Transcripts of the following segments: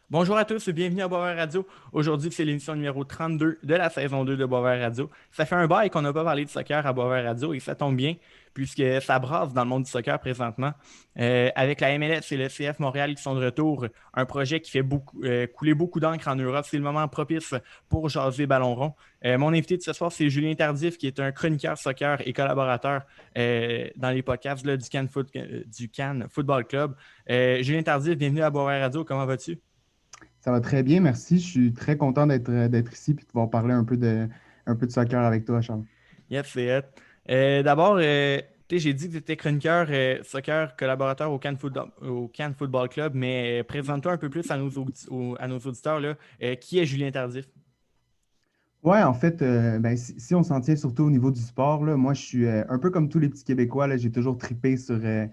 Bonjour à tous et bienvenue à Boisvert Radio. Aujourd'hui, c'est l'émission numéro 32 de la saison 2 de Boisvert Radio. Ça fait un bail qu'on n'a pas parlé de soccer à Boisvert Radio et ça tombe bien puisque ça brasse dans le monde du soccer présentement. Avec la MLS et le CF Montréal qui sont de retour, un projet qui fait couler beaucoup d'encre en Europe. C'est le moment propice pour jaser ballon rond. Mon invité de ce soir, c'est Julien Tardif qui est un chroniqueur soccer et collaborateur dans les podcasts là, du Cannes Football Club. Julien Tardif, bienvenue à Boisvert Radio. Comment vas-tu? Ça va très bien, merci. Je suis très content d'être ici et de pouvoir parler un peu de soccer avec toi, Charles. Yes, c'est hot. D'abord, j'ai dit que tu étais chroniqueur soccer collaborateur au Cannes Football Club, mais présente-toi un peu plus à nos auditeurs, là. Qui est Julien Tardif? Ouais, en fait, ben, si on s'en tient surtout au niveau du sport, là, moi, je suis un peu comme tous les petits Québécois, là, j'ai toujours trippé sur le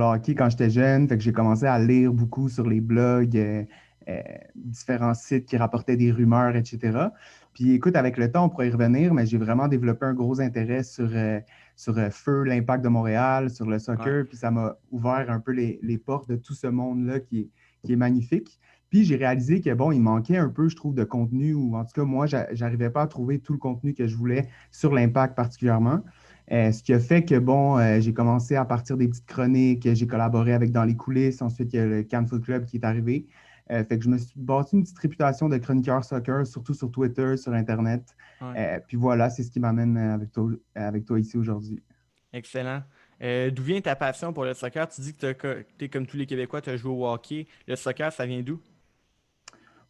hockey quand j'étais jeune. Fait que j'ai commencé à lire beaucoup sur les blogs, euh, différents sites qui rapportaient des rumeurs, etc. Puis écoute, avec le temps, on pourrait y revenir, mais j'ai vraiment développé un gros intérêt sur Feu, l'Impact de Montréal, sur le Ouais. soccer, puis ça m'a ouvert un peu les portes de tout ce monde-là qui est magnifique. Puis j'ai réalisé que bon, il manquait un peu, je trouve, de contenu, ou en tout cas, moi, j'arrivais pas à trouver tout le contenu que je voulais sur l'impact particulièrement. Ce qui a fait que bon, j'ai commencé à partir des petites chroniques, j'ai collaboré avec Dans les coulisses, ensuite il y a le Cannes Foot Club qui est arrivé. Fait que je me suis bâti une petite réputation de chroniqueur soccer, surtout sur Twitter, sur Internet. Ouais. Puis voilà, c'est ce qui m'amène avec toi ici aujourd'hui. Excellent. D'où vient ta passion pour le soccer? Tu dis que tu es comme tous les Québécois, tu as joué au hockey. Le soccer, ça vient d'où?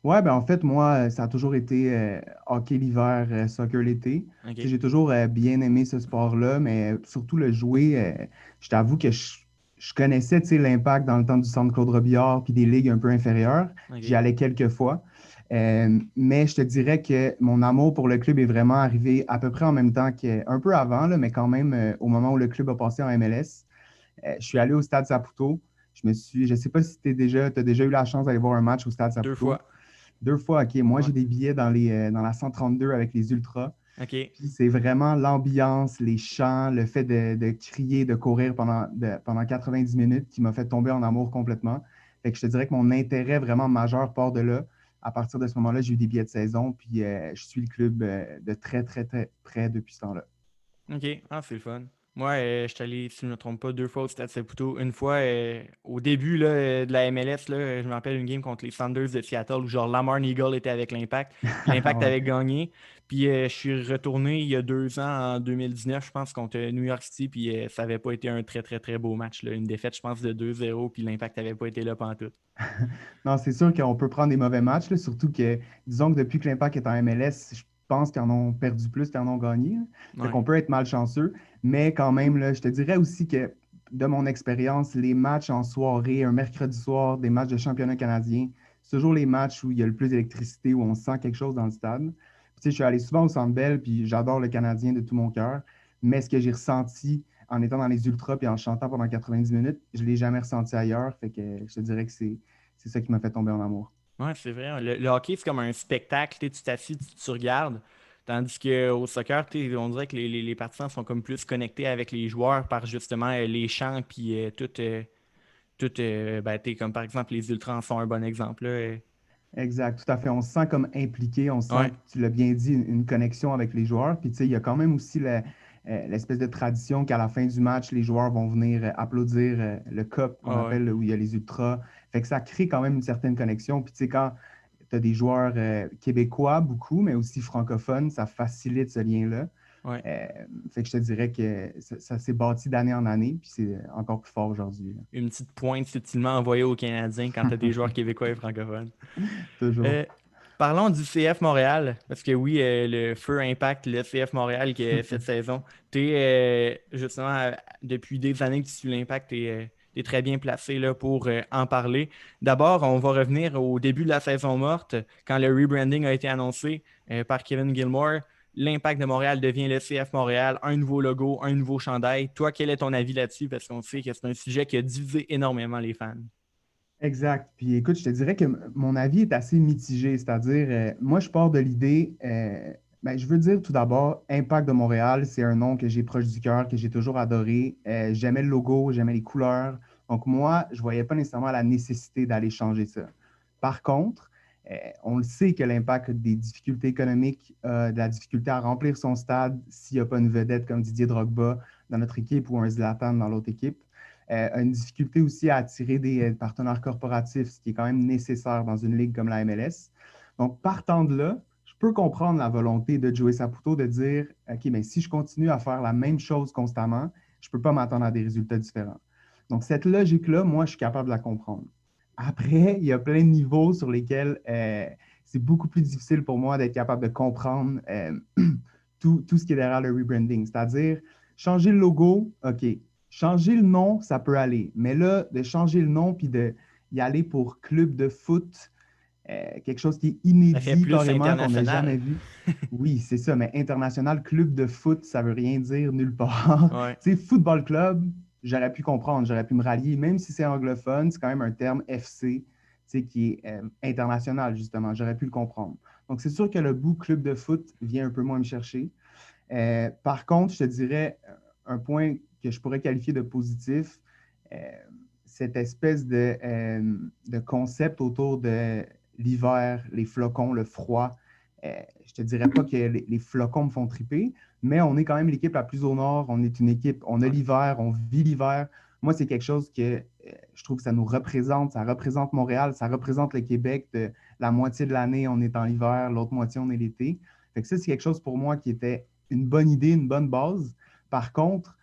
Ouais, ben en fait, moi, ça a toujours été hockey l'hiver, soccer l'été. Tu sais, OK. j'ai toujours bien aimé ce sport-là, mais surtout le jouer, je t'avoue que je connaissais, tu sais, l'impact dans le temps du centre Claude Robillard puis des ligues un peu inférieures. J'y OK. allais quelques fois. Mais je te dirais que mon amour pour le club est vraiment arrivé à peu près en même temps un peu avant, là, mais quand même au moment où le club a passé en MLS. Je suis allé au Stade Saputo. Je sais pas si tu as déjà eu la chance d'aller voir un match au Stade Deux Saputo. fois. Deux fois, OK. Moi, Ouais. j'ai des billets dans la 132 avec les Ultras. OK. Puis c'est vraiment l'ambiance, les chants, le fait de crier, de courir pendant 90 minutes qui m'a fait tomber en amour complètement. Fait que je te dirais que mon intérêt vraiment majeur part de là. À partir de ce moment-là, j'ai eu des billets de saison, puis je suis le club de très, très, très près depuis ce temps-là. OK. Ah, c'est le fun. Moi, je suis allé, si je ne me trompe pas, deux fois au Stade Saputo. Une fois, au début là, de la MLS, là, je me rappelle une game contre les Sanders de Seattle où genre Lamar Eagle était avec l'Impact. Puis Ah l'Impact ouais. avait gagné. Puis je suis retourné il y a 2 ans, en 2019, je pense, contre New York City. Puis ça n'avait pas été un très, très, très beau match, là. Une défaite, je pense, de 2-0. Puis l'Impact n'avait pas été là pantoute. Non, c'est sûr qu'on peut prendre des mauvais matchs, là, surtout que, disons que depuis que l'Impact est en MLS, je pense qu'ils en ont perdu plus qu'ils en ont gagné, là. Fait Ouais. qu'on peut être malchanceux, mais quand même, là, je te dirais aussi que, de mon expérience, les matchs en soirée, un mercredi soir, des matchs de championnat canadien, c'est toujours les matchs où il y a le plus d'électricité, où on sent quelque chose dans le stade. Puis, tu sais, je suis allé souvent au Centre Bell, puis j'adore le Canadien de tout mon cœur, mais ce que j'ai ressenti en étant dans les ultras puis en chantant pendant 90 minutes, je ne l'ai jamais ressenti ailleurs. Fait que je te dirais que c'est ça qui m'a fait tomber en amour. Ouais, c'est vrai. Le hockey, c'est comme un spectacle. Tu t'assis, tu regardes. Tandis qu'au soccer, on dirait que les partisans sont comme plus connectés avec les joueurs par justement les chants puis ben, comme par exemple les Ultras en sont un bon exemple, là. Exact, tout à fait. On se sent comme impliqué, on sent, Ouais, tu l'as bien dit, une connexion avec les joueurs. Puis, tu sais, il y a quand même aussi l'espèce de tradition qu'à la fin du match, les joueurs vont venir applaudir le cup qu'on ouais, ouais. appelle, où il y a les ultras. Fait que ça crée quand même une certaine connexion. Puis, tu sais, quand tu as des joueurs québécois, beaucoup, mais aussi francophones, ça facilite ce lien-là. Ouais. Euh, Fait que je te dirais que ça s'est bâti d'année en année, puis c'est encore plus fort aujourd'hui, là. Une petite pointe subtilement envoyée aux Canadiens quand tu as des joueurs québécois et francophones. Toujours. Euh, Parlons du CF Montréal, parce que oui, le feu impact le CF Montréal cette saison. Tu es justement, depuis des années que tu suis l'Impact, tu es très bien placé là, pour en parler. D'abord, on va revenir au début de la saison morte, quand le rebranding a été annoncé par Kevin Gilmore. L'Impact de Montréal devient le CF Montréal, un nouveau logo, un nouveau chandail. Toi, quel est ton avis là-dessus? Parce qu'on sait que c'est un sujet qui a divisé énormément les fans. Exact. Puis écoute, je te dirais que mon avis est assez mitigé, c'est-à-dire, moi, je pars de l'idée, ben, je veux dire tout d'abord, Impact de Montréal, c'est un nom que j'ai proche du cœur, que j'ai toujours adoré. J'aimais le logo, j'aimais les couleurs. Donc moi, je ne voyais pas nécessairement la nécessité d'aller changer ça. Par contre, on le sait que l'Impact a des difficultés économiques, de la difficulté à remplir son stade s'il n'y a pas une vedette comme Didier Drogba dans notre équipe ou un Zlatan dans l'autre équipe. A une difficulté aussi à attirer des partenaires corporatifs, ce qui est quand même nécessaire dans une ligue comme la MLS. Donc, partant de là, je peux comprendre la volonté de Joey Saputo de dire, OK, mais si je continue à faire la même chose constamment, je ne peux pas m'attendre à des résultats différents. Donc, cette logique-là, moi, je suis capable de la comprendre. Après, il y a plein de niveaux sur lesquels c'est beaucoup plus difficile pour moi d'être capable de comprendre tout ce qui est derrière le rebranding. C'est-à-dire, changer le logo, OK. Changer le nom, ça peut aller. Mais là, de changer le nom puis d'y aller pour club de foot, quelque chose qui est Ça fait inédit plus carrément, qu'on n'a jamais international. vu. Oui, c'est ça, mais international, club de foot, ça veut rien dire nulle part. Ouais. Tu sais, football club, j'aurais pu comprendre, j'aurais pu me rallier, même si c'est anglophone, c'est quand même un terme FC, tu sais, qui est international, justement. J'aurais pu le comprendre. Donc, c'est sûr que le bout club de foot vient un peu moins me chercher. Par contre, je te dirais un point que je pourrais qualifier de positif, euh, cette espèce de concept autour de l'hiver, les flocons, le froid. Je te dirais pas que les flocons me font triper, mais on est quand même l'équipe la plus au nord. On est une équipe, on a Ouais. l'hiver, on vit l'hiver. Moi, c'est quelque chose que je trouve que ça nous représente. Ça représente Montréal, ça représente le Québec. La moitié de l'année, on est en hiver, l'autre moitié, on est l'été. Fait que ça, c'est quelque chose pour moi qui était une bonne idée, une bonne base. Par contre,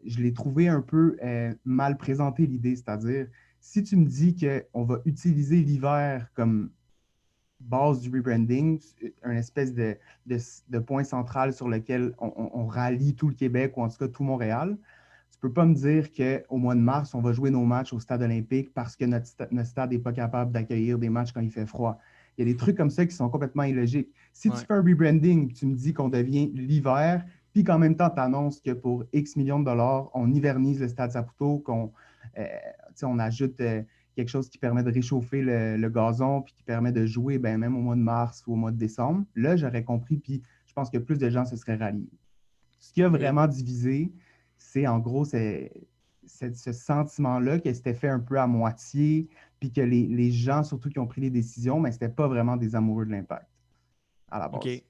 je l'ai trouvé un peu mal présenté l'idée, c'est-à-dire, si tu me dis qu'on va utiliser l'hiver comme base du rebranding, une espèce de point central sur lequel on rallie tout le Québec ou en tout cas tout Montréal, tu ne peux pas me dire qu'au mois de mars, on va jouer nos matchs au stade olympique parce que notre stade n'est pas capable d'accueillir des matchs quand il fait froid. Il y a des trucs comme ça qui sont complètement illogiques. Si tu Ouais. fais un rebranding, tu me dis qu'on devient l'hiver, puis qu'en même temps, tu annonces que pour X millions de dollars, on hivernise le stade Saputo, on ajoute quelque chose qui permet de réchauffer le gazon, puis qui permet de jouer ben, même au mois de mars ou au mois de décembre, là, j'aurais compris, puis je pense que plus de gens se seraient ralliés. Ce qui a Ok. vraiment divisé, c'est en gros ce sentiment-là que c'était fait un peu à moitié, puis que les gens, surtout qui ont pris les décisions, mais ce n'était pas vraiment des amoureux de l'impact à la OK. base.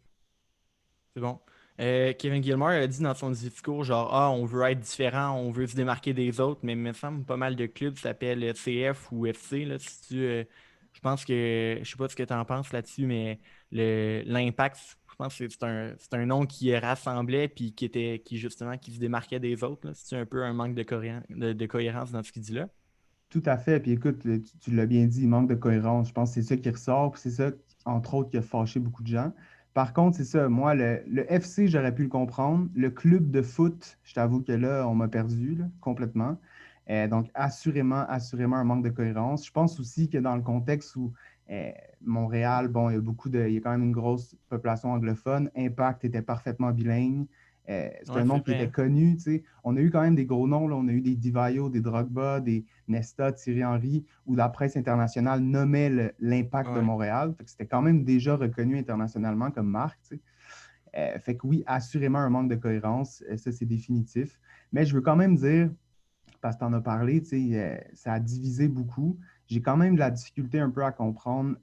C'est bon. Kevin Gilmore a dit dans son discours, genre, ah, on veut être différent, on veut se démarquer des autres, mais il me semble pas mal de clubs s'appellent CF ou FC, là, si tu, je pense que, je sais pas ce que tu en penses là-dessus, mais l'Impact, je pense que c'est un nom qui rassemblait puis qui justement, qui se démarquait des autres, là. C'est un peu un manque de cohérence dans ce qu'il dit là. Tout à fait. Puis écoute, tu l'as bien dit, il manque de cohérence. Je pense que c'est ça qui ressort, puis c'est ça, entre autres, qui a fâché beaucoup de gens. Par contre, c'est ça, moi, le FC, j'aurais pu le comprendre. Le club de foot, je t'avoue que là, on m'a perdu là, complètement. Donc, assurément un manque de cohérence. Je pense aussi que dans le contexte où euh, Montréal, bon, il y a quand même une grosse population anglophone. Impact était parfaitement bilingue. C'est Ouais, un c'est nom qui vrai, était hein. connu, tu sais. On a eu quand même des gros noms, là. On a eu des Divayo, des Drogba, des Nesta, Thierry Henry, où la presse internationale nommait l'impact de Ouais. Montréal. Fait que c'était quand même déjà reconnu internationalement comme marque, tu sais. Fait que oui, assurément un manque de cohérence, ça c'est définitif. Mais je veux quand même dire, parce que tu en as parlé, tu sais, ça a divisé beaucoup. J'ai quand même de la difficulté un peu à comprendre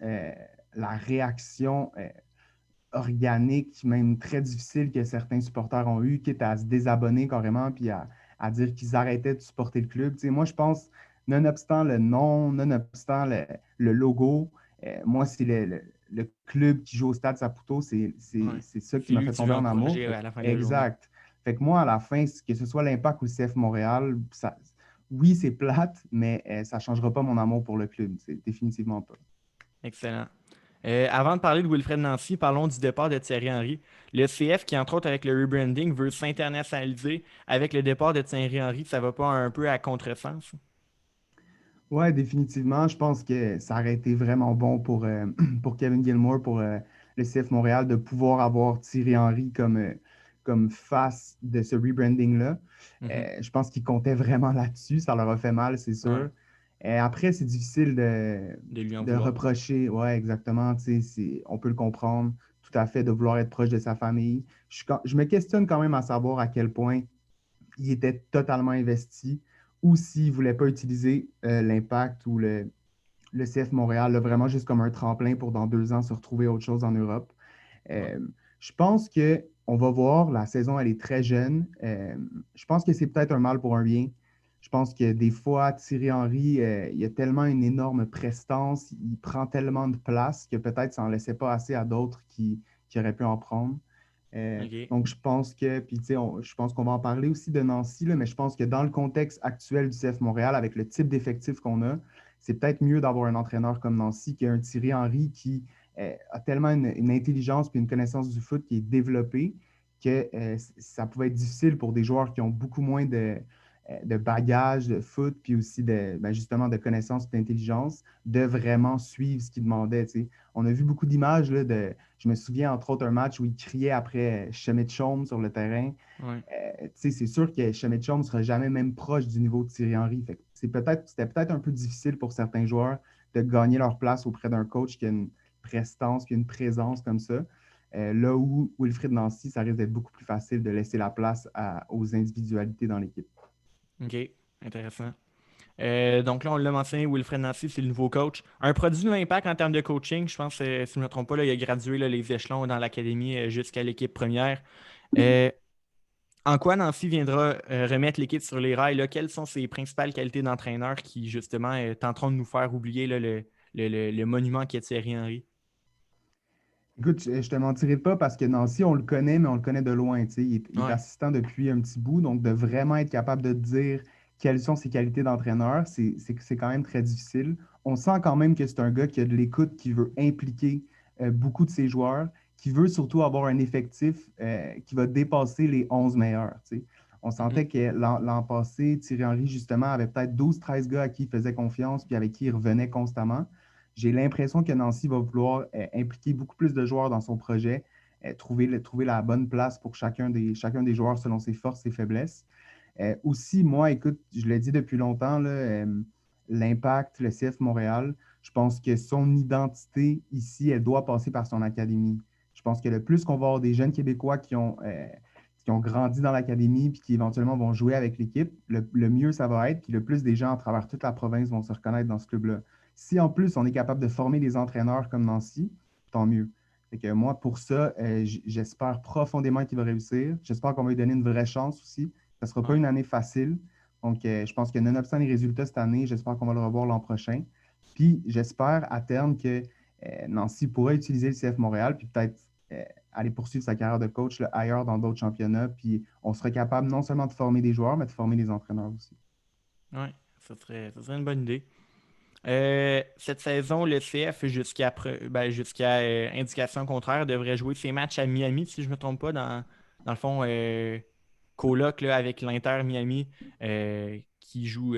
la réaction organique, même très difficile que certains supporters ont eu, quitte à se désabonner carrément, puis à dire qu'ils arrêtaient de supporter le club. Tu sais, moi, je pense, nonobstant le nom, nonobstant le logo, moi, c'est le club qui joue au Stade Saputo, Ouais. c'est ça qui C'est m'a lui fait que tu veux tomber en amour. encourager Fait à la fin de la journée. exact. Fait que moi, à la fin, que ce soit l'Impact ou le CF Montréal, oui, c'est plate, mais ça ne changera pas mon amour pour le club. C'est définitivement pas. Excellent. Avant de parler de Wilfred Nancy, parlons du départ de Thierry Henry. Le CF, qui entre autres avec le rebranding, veut s'internationaliser. Avec le départ de Thierry Henry, ça va pas un peu à contresens? Ouais, définitivement. Je pense que ça aurait été vraiment bon pour Kevin Gilmore, pour le CF Montréal, de pouvoir avoir Thierry Henry comme face de ce rebranding-là. Mhm. Je pense qu'ils comptaient vraiment là-dessus. Ça leur a fait mal, c'est Ouais, sûr. Après, c'est difficile de lui en de vouloir. reprocher. Ouais, exactement. Tu sais, on peut le comprendre tout à fait de vouloir être proche de sa famille. Je me questionne quand même à savoir à quel point il était totalement investi ou s'il ne voulait pas utiliser l'impact ou le CF Montréal, là, vraiment juste comme un tremplin pour dans 2 ans se retrouver autre chose en Europe. Ouais. Je pense qu'on va voir, la saison, elle est très jeune. Je pense que c'est peut-être un mal pour un bien. Je pense que des fois, Thierry Henry, il a tellement une énorme prestance, il prend tellement de place que peut-être ça n'en laissait pas assez à d'autres qui auraient pu en prendre. OK. Donc, je pense que, puis tu sais, je pense qu'on va en parler aussi de Nancy, là, mais je pense que dans le contexte actuel du CF Montréal, avec le type d'effectif qu'on a, c'est peut-être mieux d'avoir un entraîneur comme Nancy qu'un Thierry Henry qui a tellement une intelligence et une connaissance du foot qui est développée que ça pouvait être difficile pour des joueurs qui ont beaucoup moins de bagages de foot, puis aussi justement de connaissances et d'intelligence, de vraiment suivre ce qu'ils demandaient. Tu sais. On a vu beaucoup d'images là, je me souviens entre autres un match où il criait après Chaume sur le terrain. Ouais. C'est sûr que Chaume ne sera jamais même proche du niveau de Thierry Henry. Fait que c'était peut-être un peu difficile pour certains joueurs de gagner leur place auprès d'un coach qui a une prestance, qui a une présence comme ça. Là où Wilfried Nancy, ça risque d'être beaucoup plus facile de laisser la place aux individualités dans l'équipe. OK. Intéressant. Donc là, on l'a mentionné, Wilfred Nancy, c'est le nouveau coach. Un produit de l'impact en termes de coaching, je pense, si je ne me trompe pas, là, il a gradué là, les échelons dans l'académie jusqu'à l'équipe première. Euh, En quoi Nancy viendra remettre l'équipe sur les rails, là? Quelles sont ses principales qualités d'entraîneur qui, justement, tenteront de nous faire oublier là, le monument qui est Thierry Henry? Écoute, je ne te mentirai pas parce que Nancy, on le connaît, mais on le connaît de loin. Tu sais. Il est Ouais. assistant depuis un petit bout, donc de vraiment être capable de dire quelles sont ses qualités d'entraîneur, c'est quand même très difficile. On sent quand même que c'est un gars qui a de l'écoute, qui veut impliquer beaucoup de ses joueurs, qui veut surtout avoir un effectif qui va dépasser les 11 meilleurs. Tu sais. On Mhm. sentait que l'an passé, Thierry Henry, justement, avait peut-être 12-13 gars à qui il faisait confiance puis avec qui il revenait constamment. J'ai l'impression que Nancy va vouloir impliquer beaucoup plus de joueurs dans son projet, trouver la bonne place pour chacun des joueurs selon ses forces et faiblesses. Aussi, moi, écoute, je l'ai dit depuis longtemps, là, l'impact, le CF Montréal, je pense que son identité ici, elle doit passer par son académie. Je pense que le plus qu'on va avoir des jeunes Québécois qui ont grandi dans l'académie puis qui éventuellement vont jouer avec l'équipe, le mieux ça va être, puis le plus des gens à travers toute la province vont se reconnaître dans ce club-là. Si en plus on est capable de former des entraîneurs comme Nancy, tant mieux. Fait que moi, pour ça, j'espère profondément qu'il va réussir. J'espère qu'on va lui donner une vraie chance aussi. Ça ne sera pas Ouais. une année facile. Donc, je pense que nonobstant les résultats cette année, j'espère qu'on va le revoir l'an prochain. Puis, j'espère à terme que Nancy pourra utiliser le CF Montréal, puis peut-être aller poursuivre sa carrière de coach là, ailleurs dans d'autres championnats. Puis, on sera capable non seulement de former des joueurs, mais de former des entraîneurs aussi. Ouais. Ça serait une bonne idée. Cette saison, le CF, jusqu'à indication contraire, devrait jouer ses matchs à Miami, si je ne me trompe pas, dans le fond, coloc là, avec l'Inter Miami qui joue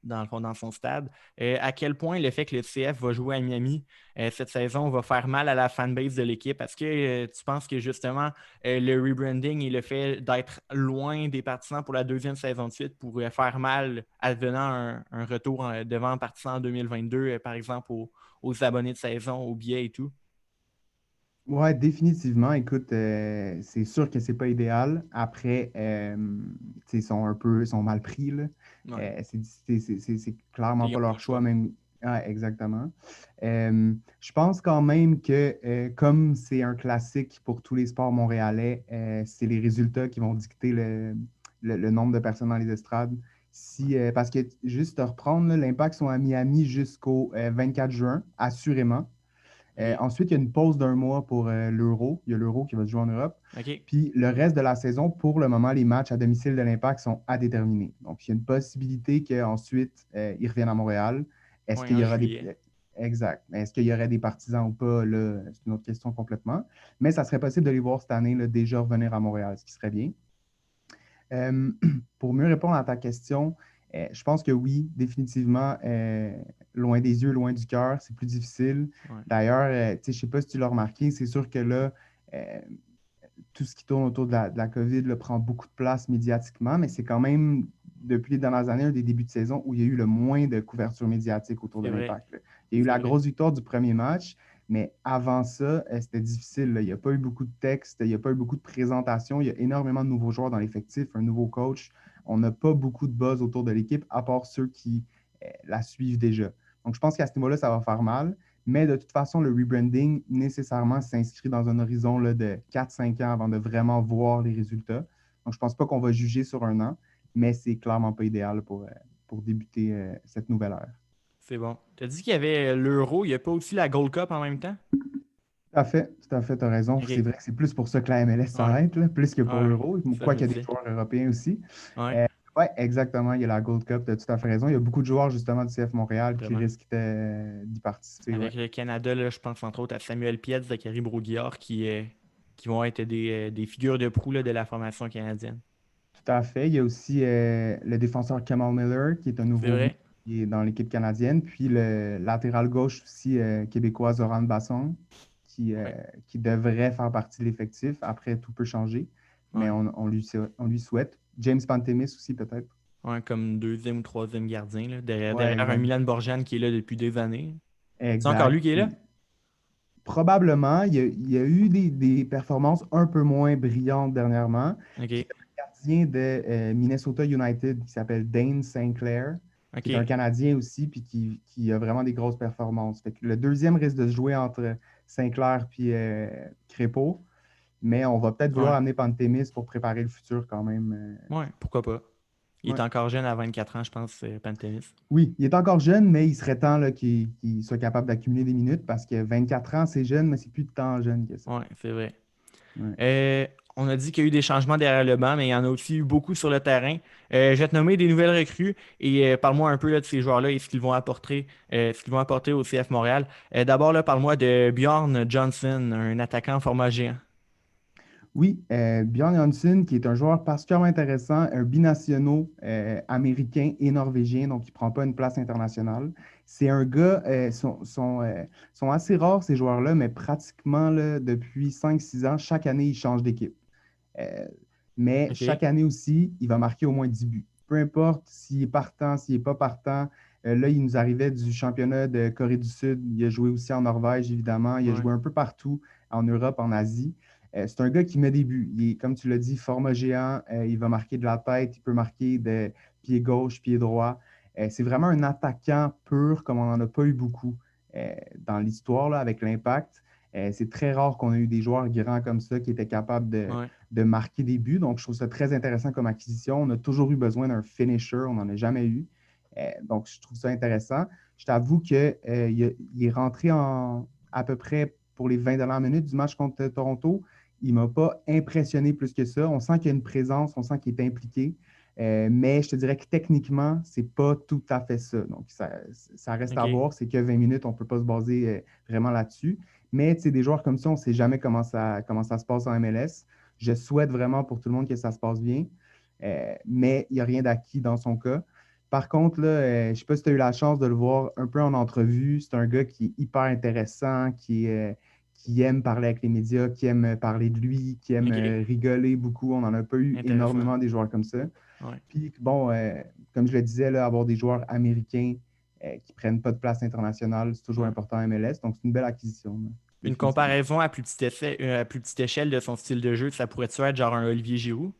dans le fond dans son stade. À quel point le fait que le CF va jouer à Miami cette saison va faire mal à la fanbase de l'équipe? Est-ce que tu penses que justement le rebranding et le fait d'être loin des partisans pour la deuxième saison de suite pourrait faire mal advenant un retour devant partisans en 2022, par exemple aux abonnés de saison, aux billets et tout? Ouais, définitivement. Écoute, c'est sûr que c'est pas idéal. Après, tu sais, ils sont mal pris, là. Ouais, C'est clairement ils pas n'ont pas leur le choix, choix. même. Ah, exactement. Je pense quand même que, comme c'est un classique pour tous les sports montréalais, c'est les résultats qui vont dicter le nombre de personnes dans les estrades. Ouais. Parce que, juste te reprendre, là, l'Impact sont à Miami jusqu'au 24 juin, assurément. OK. Ensuite, il y a une pause d'un mois pour l'Euro. Il y a l'Euro qui va se jouer en Europe. OK. Puis le reste de la saison, pour le moment, les matchs à domicile de l'Impact sont à déterminer. Donc, il y a une possibilité qu'ensuite, ils reviennent à Montréal. Est-ce Ouais, qu'il en y aura des... juillet. Exact. Mais est-ce qu'il y aurait des partisans ou pas? Là, c'est une autre question complètement. Mais ça serait possible de les voir cette année là, déjà revenir à Montréal, ce qui serait bien. Euh, pour mieux répondre à ta question, je pense que oui, définitivement, loin des yeux, loin du cœur, c'est plus difficile. Ouais. D'ailleurs, je ne sais pas si tu l'as remarqué, c'est sûr que là, euh, tout ce qui tourne autour de la COVID là, prend beaucoup de place médiatiquement, mais c'est quand même, depuis les dernières années, un des débuts de saison où il y a eu le moins de couverture médiatique autour de C'est vrai. l'Impact. Là. Il y a eu C'est la vrai. grosse victoire du premier match, mais avant ça, c'était difficile. Là. Il n'y a pas eu beaucoup de textes, il n'y a pas eu beaucoup de présentations. Il y a énormément de nouveaux joueurs dans l'effectif, un nouveau coach. On n'a pas beaucoup de buzz autour de l'équipe, à part ceux qui la suivent déjà. Donc, je pense qu'à ce niveau-là, ça va faire mal. Mais de toute façon, le rebranding nécessairement s'inscrit dans un horizon là, de 4-5 ans avant de vraiment voir les résultats. Donc, je ne pense pas qu'on va juger sur un an, mais c'est clairement pas idéal pour débuter cette nouvelle ère. C'est bon. Tu as dit qu'il y avait l'Euro, il n'y a pas aussi la Gold Cup en même temps? Tout à fait, tu as raison. OK. C'est vrai que c'est plus pour ça que la MLS Ouais, s'arrête, là, plus que pour ouais, l'Euro. ça Quoi je me qu'il y a des disais. joueurs européens aussi. Ouais, Oui, exactement. Il y a la Gold Cup, tu as tout à fait raison. Il y a beaucoup de joueurs justement du CF Montréal qui vraiment. risquent d'y participer. Ouais. Avec le Canada, là, je pense entre autres à Samuel Piette, Zachary Broguillard qui vont être des figures de proue là, de la formation canadienne. Tout à fait. Il y a aussi le défenseur Kamal Miller, qui est un C'est nouveau venu, vrai? qui est dans l'équipe canadienne. Puis le latéral gauche aussi québécois, Zoran Basson, qui, euh, Ouais, qui devrait faire partie de l'effectif. Après, tout peut changer, mais ouais. on lui souhaite. James Pantemis aussi, peut-être. Ouais, comme deuxième ou troisième gardien, là, derrière, Ouais, derrière un exact. Milan Borjan qui est là depuis des années. C'est encore lui Exact. qui est là? Probablement, il y a eu des performances un peu moins brillantes dernièrement. Puis OK. il y a un gardien de Minnesota United qui s'appelle Dane Sinclair, qui est un OK. Canadien aussi, puis qui a vraiment des grosses performances. Fait que le deuxième risque de se jouer entre Sinclair puis Crépeau, mais on va peut-être vouloir Ouais. amener Pantémis pour préparer le futur quand même. Ouais, pourquoi pas. Il est Ouais. encore jeune à 24 ans, je pense, Pantemis. Oui, il est encore jeune, mais il serait temps là, qu'il soit capable d'accumuler des minutes parce que 24 ans, c'est jeune, mais c'est plus tant jeune que ça. Ouais, c'est vrai. Ouais. Euh, on a dit qu'il y a eu des changements derrière le banc, mais il y en a aussi eu beaucoup sur le terrain. Je vais te nommer des nouvelles recrues et parle-moi un peu là, de ces joueurs-là et ce qu'ils vont apporter au CF Montréal. D'abord, là, parle-moi de Bjorn Johnson, un attaquant format géant. Oui, Björn Johnson, qui est un joueur particulièrement intéressant, un binationaux américain et norvégien, donc il ne prend pas une place internationale. C'est un gars, sont assez rares ces joueurs-là, mais pratiquement là, depuis 5-6 ans, chaque année, il change d'équipe. Euh, mais OK. chaque année aussi, il va marquer au moins 10 buts. Peu importe s'il est partant, s'il n'est pas partant. Là, il nous arrivait du championnat de Corée du Sud. Il a joué aussi en Norvège, évidemment. Il a Ouais. joué un peu partout, en Europe, en Asie. C'est un gars qui met des buts. Il est, comme tu l'as dit, format géant. Il va marquer de la tête. Il peut marquer de pied gauche, pied droit. C'est vraiment un attaquant pur, comme on n'en a pas eu beaucoup dans l'histoire là, avec l'Impact. C'est très rare qu'on ait eu des joueurs grands comme ça qui étaient capables Ouais. de marquer des buts. Donc, je trouve ça très intéressant comme acquisition. On a toujours eu besoin d'un finisher. On n'en a jamais eu. Donc, je trouve ça intéressant. Je t'avoue qu'il il est rentré à peu près pour les 20 dernières minutes du match contre Toronto. Il ne m'a pas impressionné plus que ça. On sent qu'il y a une présence, on sent qu'il est impliqué. Mais je te dirais que techniquement, ce n'est pas tout à fait ça. Donc, ça reste à OK. voir. C'est que 20 minutes, on ne peut pas se baser vraiment là-dessus. Mais des joueurs comme ça, on ne sait jamais comment ça se passe en MLS. Je souhaite vraiment pour tout le monde que ça se passe bien. Mais il n'y a rien d'acquis dans son cas. Par contre, là, je ne sais pas si tu as eu la chance de le voir un peu en entrevue. C'est un gars qui est hyper intéressant, qui aime parler avec les médias, qui aime parler de lui, qui aime OK. rigoler beaucoup. On n'en a pas eu Intéressant. énormément des joueurs comme ça. Ouais. Puis, bon, comme je le disais, là, avoir des joueurs américains qui ne prennent pas de place internationale, c'est toujours Ouais. important à MLS. Donc, c'est une belle acquisition, là, Une définitivement. comparaison à plus petite échelle de son style de jeu, ça pourrait-tu être genre un Olivier Giroud?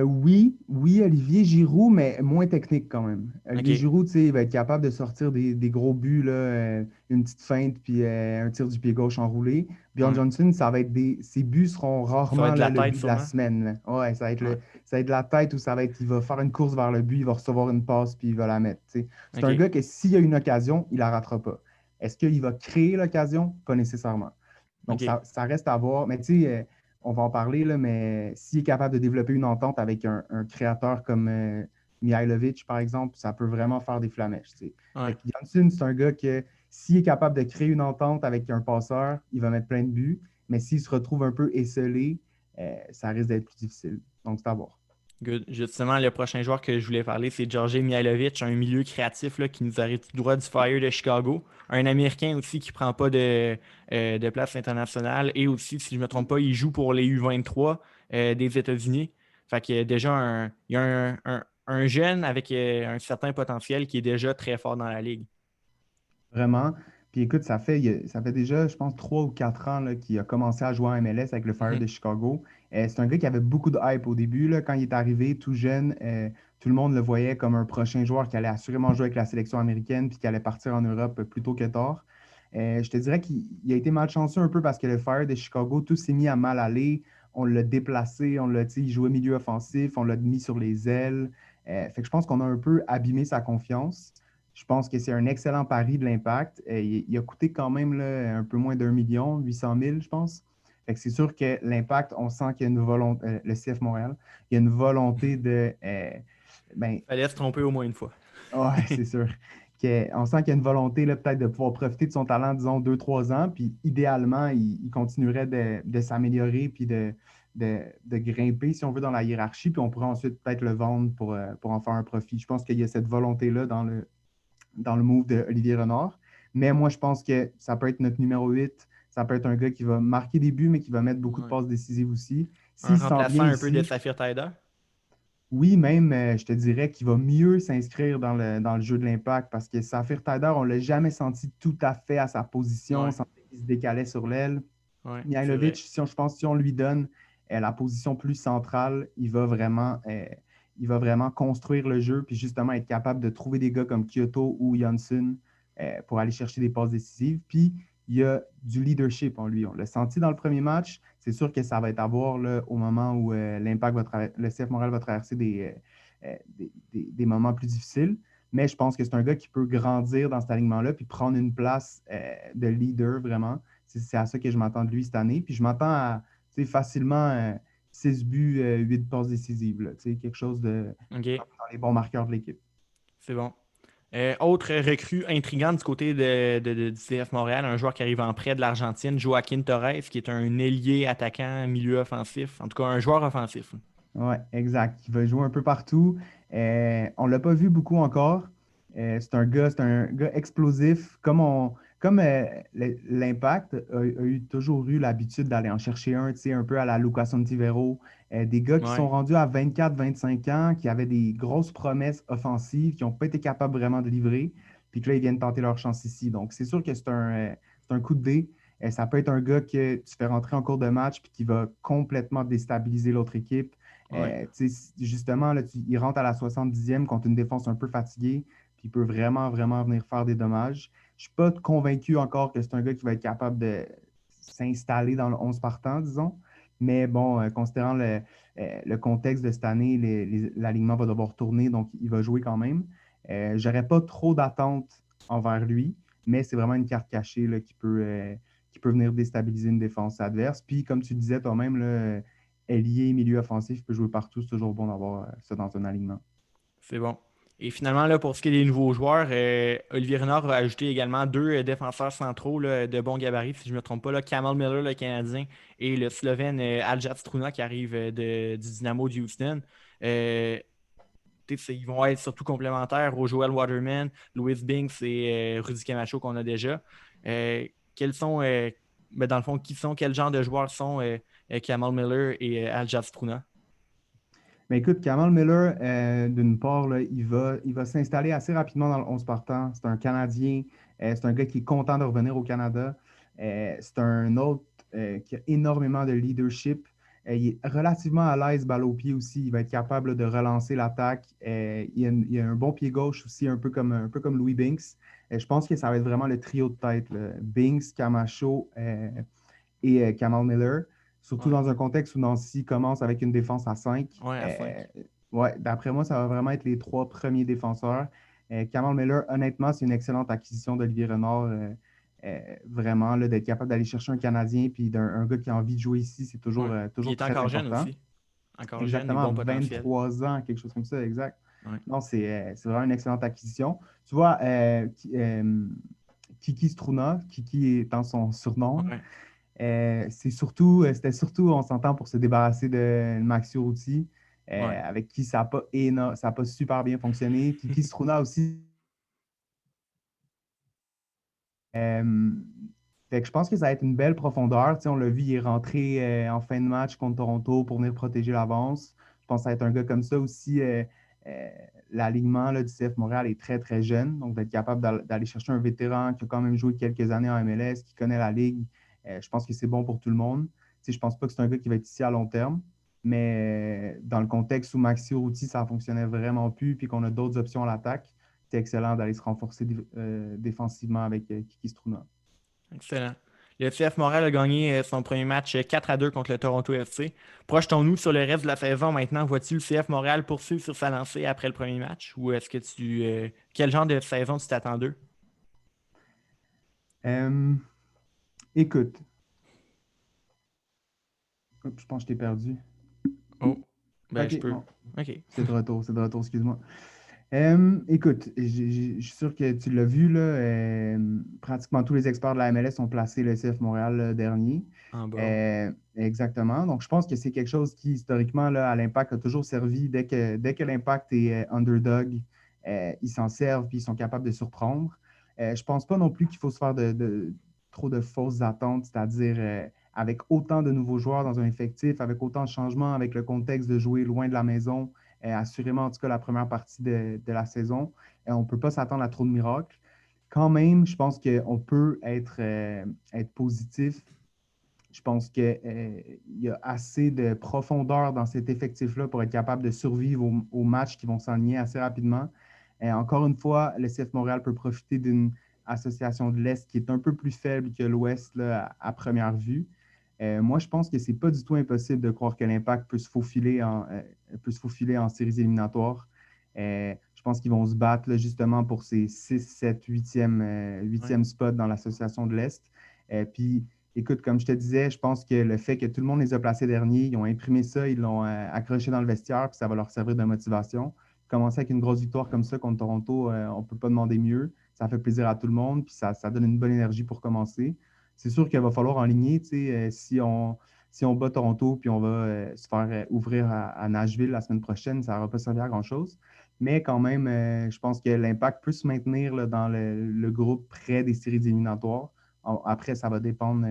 Oui, oui, Olivier Giroud, mais moins technique quand même. Olivier OK. Giroud, tu sais, il va être capable de sortir des gros buts, là, une petite feinte, puis un tir du pied gauche enroulé. Bjorn Ouais. Johnson, ses buts seront Ça va rarement être de là, la le tête but de la sûrement. semaine, là. Ouais, Ouais. ça va être de la tête ou il va faire une course vers le but, il va recevoir une passe, puis il va la mettre. Tu sais. C'est un OK. gars que s'il y a une occasion, il la ratera pas. Est-ce qu'il va créer l'occasion? Pas nécessairement. Donc, OK. ça reste à voir. Mais tu sais, on va en parler, là, mais s'il est capable de développer une entente avec un créateur comme Mihailovic, par exemple, ça peut vraiment faire des flamèches. Tu sais. Fait Ouais. que Janssen, c'est un gars que s'il est capable de créer une entente avec un passeur, il va mettre plein de buts. Mais s'il se retrouve un peu esselé, ça risque d'être plus difficile. Donc, c'est à voir. Good. Justement, le prochain joueur que je voulais parler, c'est Georgi Mihailovic, un milieu créatif là, qui nous arrive tout droit du Fire de Chicago. Un Américain aussi qui prend pas de place internationale. Et aussi, si je ne me trompe pas, il joue pour les U23 des États-Unis. Fait qu'il y a déjà il y a un jeune avec un certain potentiel qui est déjà très fort dans la ligue. Vraiment. Puis écoute, ça fait déjà, je pense, 3 ou 4 ans là, qu'il a commencé à jouer en MLS avec le Fire Mhm. de Chicago. C'est un gars qui avait beaucoup de hype au début, là, quand il est arrivé tout jeune. tout le monde le voyait comme un prochain joueur qui allait assurément jouer avec la sélection américaine puis qui allait partir en Europe plus tôt que tard. Je te dirais qu'il a été malchanceux un peu parce que le Fire de Chicago, tout s'est mis à mal aller. On l'a déplacé, il jouait milieu offensif, on l'a mis sur les ailes. Fait que je pense qu'on a un peu abîmé sa confiance. Je pense que c'est un excellent pari de l'Impact. Il a coûté quand même là, un peu moins d'1 million, 800 000, je pense. Fait que c'est sûr que l'Impact, on sent qu'il y a une volonté, le CF Montréal, il y a une volonté de. Ben, Fallait se tromper au moins une fois. ouais, c'est sûr. On sent qu'il y a une volonté là, peut-être de pouvoir profiter de son talent, disons, 2, 3 ans, puis idéalement, il continuerait de s'améliorer puis de grimper, si on veut, dans la hiérarchie, puis on pourrait ensuite peut-être le vendre pour en faire un profit. Je pense qu'il y a cette volonté-là dans le move de Olivier Renard. Mais moi, je pense que ça peut être notre numéro 8. Ça peut être un gars qui va marquer des buts, mais qui va mettre beaucoup de Ouais. passes décisives aussi. Un S'il se sent remplaçant bien un peu de ici, Saphir Taider. oui, même, je te dirais qu'il va mieux s'inscrire dans le jeu de l'Impact parce que Saphir Taider, on ne l'a jamais senti tout à fait à sa position, Ouais, sans qu'il se décalait sur l'aile. ouais, c'est Mihailovic, vrai. je pense que si on lui donne la position plus centrale, il va vraiment construire le jeu puis justement être capable de trouver des gars comme Kyoto ou Johnson pour aller chercher des passes décisives. Puis il y a du leadership en lui. On l'a senti dans le premier match. C'est sûr que ça va être à voir là, au moment où le CF Montréal va traverser des moments plus difficiles. Mais je pense que c'est un gars qui peut grandir dans cet alignement-là puis prendre une place de leader vraiment. C'est à ça que je m'attends de lui cette année. Puis je m'attends à facilement 6 buts, 8 passes décisives. Là, quelque chose OK, dans les bons marqueurs de l'équipe. c'est bon. Autre recrue intrigante du côté du CF Montréal, un joueur qui arrive en prêt de l'Argentine, Joaquin Torres, qui est un ailier attaquant, milieu offensif, en tout cas un joueur offensif. Oui, exact. Il va jouer un peu partout. On ne l'a pas vu beaucoup encore. C'est un gars explosif. L'Impact toujours eu l'habitude d'aller en chercher un peu à la Lucas Ontivero. Des gars qui sont Ouais, rendus à 24, 25 ans, qui avaient des grosses promesses offensives, qui n'ont pas été capables vraiment de livrer, puis que là, ils viennent tenter leur chance ici. Donc, c'est sûr que c'est un coup de dé. Ça peut être un gars que tu fais rentrer en cours de match puis qui va complètement déstabiliser l'autre équipe. ouais. Justement, là, il rentre à la 70e contre une défense un peu fatiguée, puis il peut vraiment, vraiment venir faire des dommages. Je ne suis pas convaincu encore que c'est un gars qui va être capable de s'installer dans le 11 partant, disons. Mais bon, considérant le contexte de cette année, l'alignement va devoir tourner, donc il va jouer quand même. Je n'aurais pas trop d'attentes envers lui, mais c'est vraiment une carte cachée là, qui peut venir déstabiliser une défense adverse. Puis, comme tu disais toi-même, là, ailier, milieu offensif, peut jouer partout. C'est toujours bon d'avoir ça dans un alignement. C'est bon. Et finalement, là, pour ce qui est des nouveaux joueurs, Olivier Renard a ajouté également deux défenseurs centraux là, de bon gabarit, si je ne me trompe pas, là, Kamal Miller, le Canadien, et le Slovène Aljaz Struna qui arrive du Dynamo de Houston. Euh, ils vont être surtout complémentaires au Joel Waterman, Louis Binks et Rudy Camacho qu'on a déjà. Quels sont, ben, dans le fond, quel genre de joueurs sont Kamal Miller et Aljaz Struna? Mais écoute, Kamal Miller, d'une part, là, il va s'installer assez rapidement dans le 11 partant. C'est un Canadien. C'est un gars qui est content de revenir au Canada. C'est un autre qui a énormément de leadership. Il est relativement à l'aise balle au pied aussi. Il va être capable de relancer l'attaque. Il a un bon pied gauche aussi, un peu comme Louis Binks. Je pense que ça va être vraiment le trio de tête, là. Binks, Camacho et Kamal Miller. Surtout Ouais, dans un contexte où Nancy commence avec une défense à 5. ouais, à 5. Ouais, d'après moi, ça va vraiment être les 3 premiers défenseurs. Kamal Miller, honnêtement, c'est une excellente acquisition d'Olivier Renard. Vraiment, là, d'être capable d'aller chercher un Canadien puis un gars qui a envie de jouer ici, c'est toujours, Ouais. Puis il toujours est très encore jeune important. aussi. Encore jeune et Exactement, bon potentiel. 23 ans, quelque chose comme ça, exact. Ouais. Non, c'est vraiment une excellente acquisition. Tu vois, Kiki Struna, Kiki étant son surnom, Ouais. c'était surtout, on s'entend, pour se débarrasser de Maxi Urruti, Ouais. avec qui ça a pas super bien fonctionné. Kiki Struna aussi. euh, Fait que je pense que ça va être une belle profondeur. Tu sais, on l'a vu, il est rentré en fin de match contre Toronto pour venir protéger l'avance. Je pense que ça va être un gars comme ça aussi. Euh, L'alignement là, du CF Montréal est très, très jeune. Donc, d'être capable d'aller chercher un vétéran qui a quand même joué quelques années en MLS, qui connaît la ligue, je pense que c'est bon pour tout le monde. Tu sais, je pense pas que c'est un gars qui va être ici à long terme. Mais dans le contexte où Maxi Urruti, ça ne fonctionnait vraiment plus, puis qu'on a d'autres options à l'attaque, c'est excellent d'aller se renforcer défensivement avec Kiki Struna. Excellent. Le CF Montréal a gagné son premier match 4-2 contre le Toronto FC. Projetons-nous sur le reste de la saison maintenant. Vois-tu le CF Montréal poursuivre sur sa lancée après le premier match? Ou est-ce que quel genre de saison tu t'attends d'eux? Euh, écoute, je pense que je t'ai perdu. Oh, ben je OK, peux. bon, OK. c'est de retour, excuse-moi. Écoute, je suis sûr que tu l'as vu, là, pratiquement tous les experts de la MLS ont placé le CF Montréal dernier. En bas. Exactement. Donc, je pense que c'est quelque chose qui, historiquement, là, à l'Impact, a toujours servi. Dès que l'Impact est underdog, ils s'en servent puis ils sont capables de surprendre. Je ne pense pas non plus qu'il faut se faire trop de fausses attentes, c'est-à-dire avec autant de nouveaux joueurs dans un effectif, avec autant de changements, avec le contexte de jouer loin de la maison, assurément, en tout cas, la première partie de la saison. On ne peut pas s'attendre à trop de miracles. Quand même, je pense qu'on peut être positif. Je pense qu'il y a assez de profondeur dans cet effectif-là pour être capable de survivre aux matchs qui vont s'enligner assez rapidement. Encore une fois, le CF Montréal peut profiter d'une association de l'Est qui est un peu plus faible que l'Ouest là, à première vue. Moi, je pense que ce n'est pas du tout impossible de croire que l'Impact peut se faufiler en séries éliminatoires. Je pense qu'ils vont se battre là, justement pour ces 6, 7, 8e spots dans l'association de l'Est. Puis, écoute, comme je te disais, je pense que le fait que tout le monde les a placés derniers, ils ont imprimé ça, ils l'ont accroché dans le vestiaire, puis ça va leur servir de motivation. Commencer avec une grosse victoire comme ça contre Toronto, on ne peut pas demander mieux. Ça fait plaisir à tout le monde, puis ça donne une bonne énergie pour commencer. C'est sûr qu'il va falloir enligner, si on bat Toronto, puis on va se faire ouvrir à Nashville la semaine prochaine, ça ne va pas servir à grand-chose. Mais quand même, je pense que l'Impact peut se maintenir là, dans le groupe près des séries éliminatoires. Après, ça va dépendre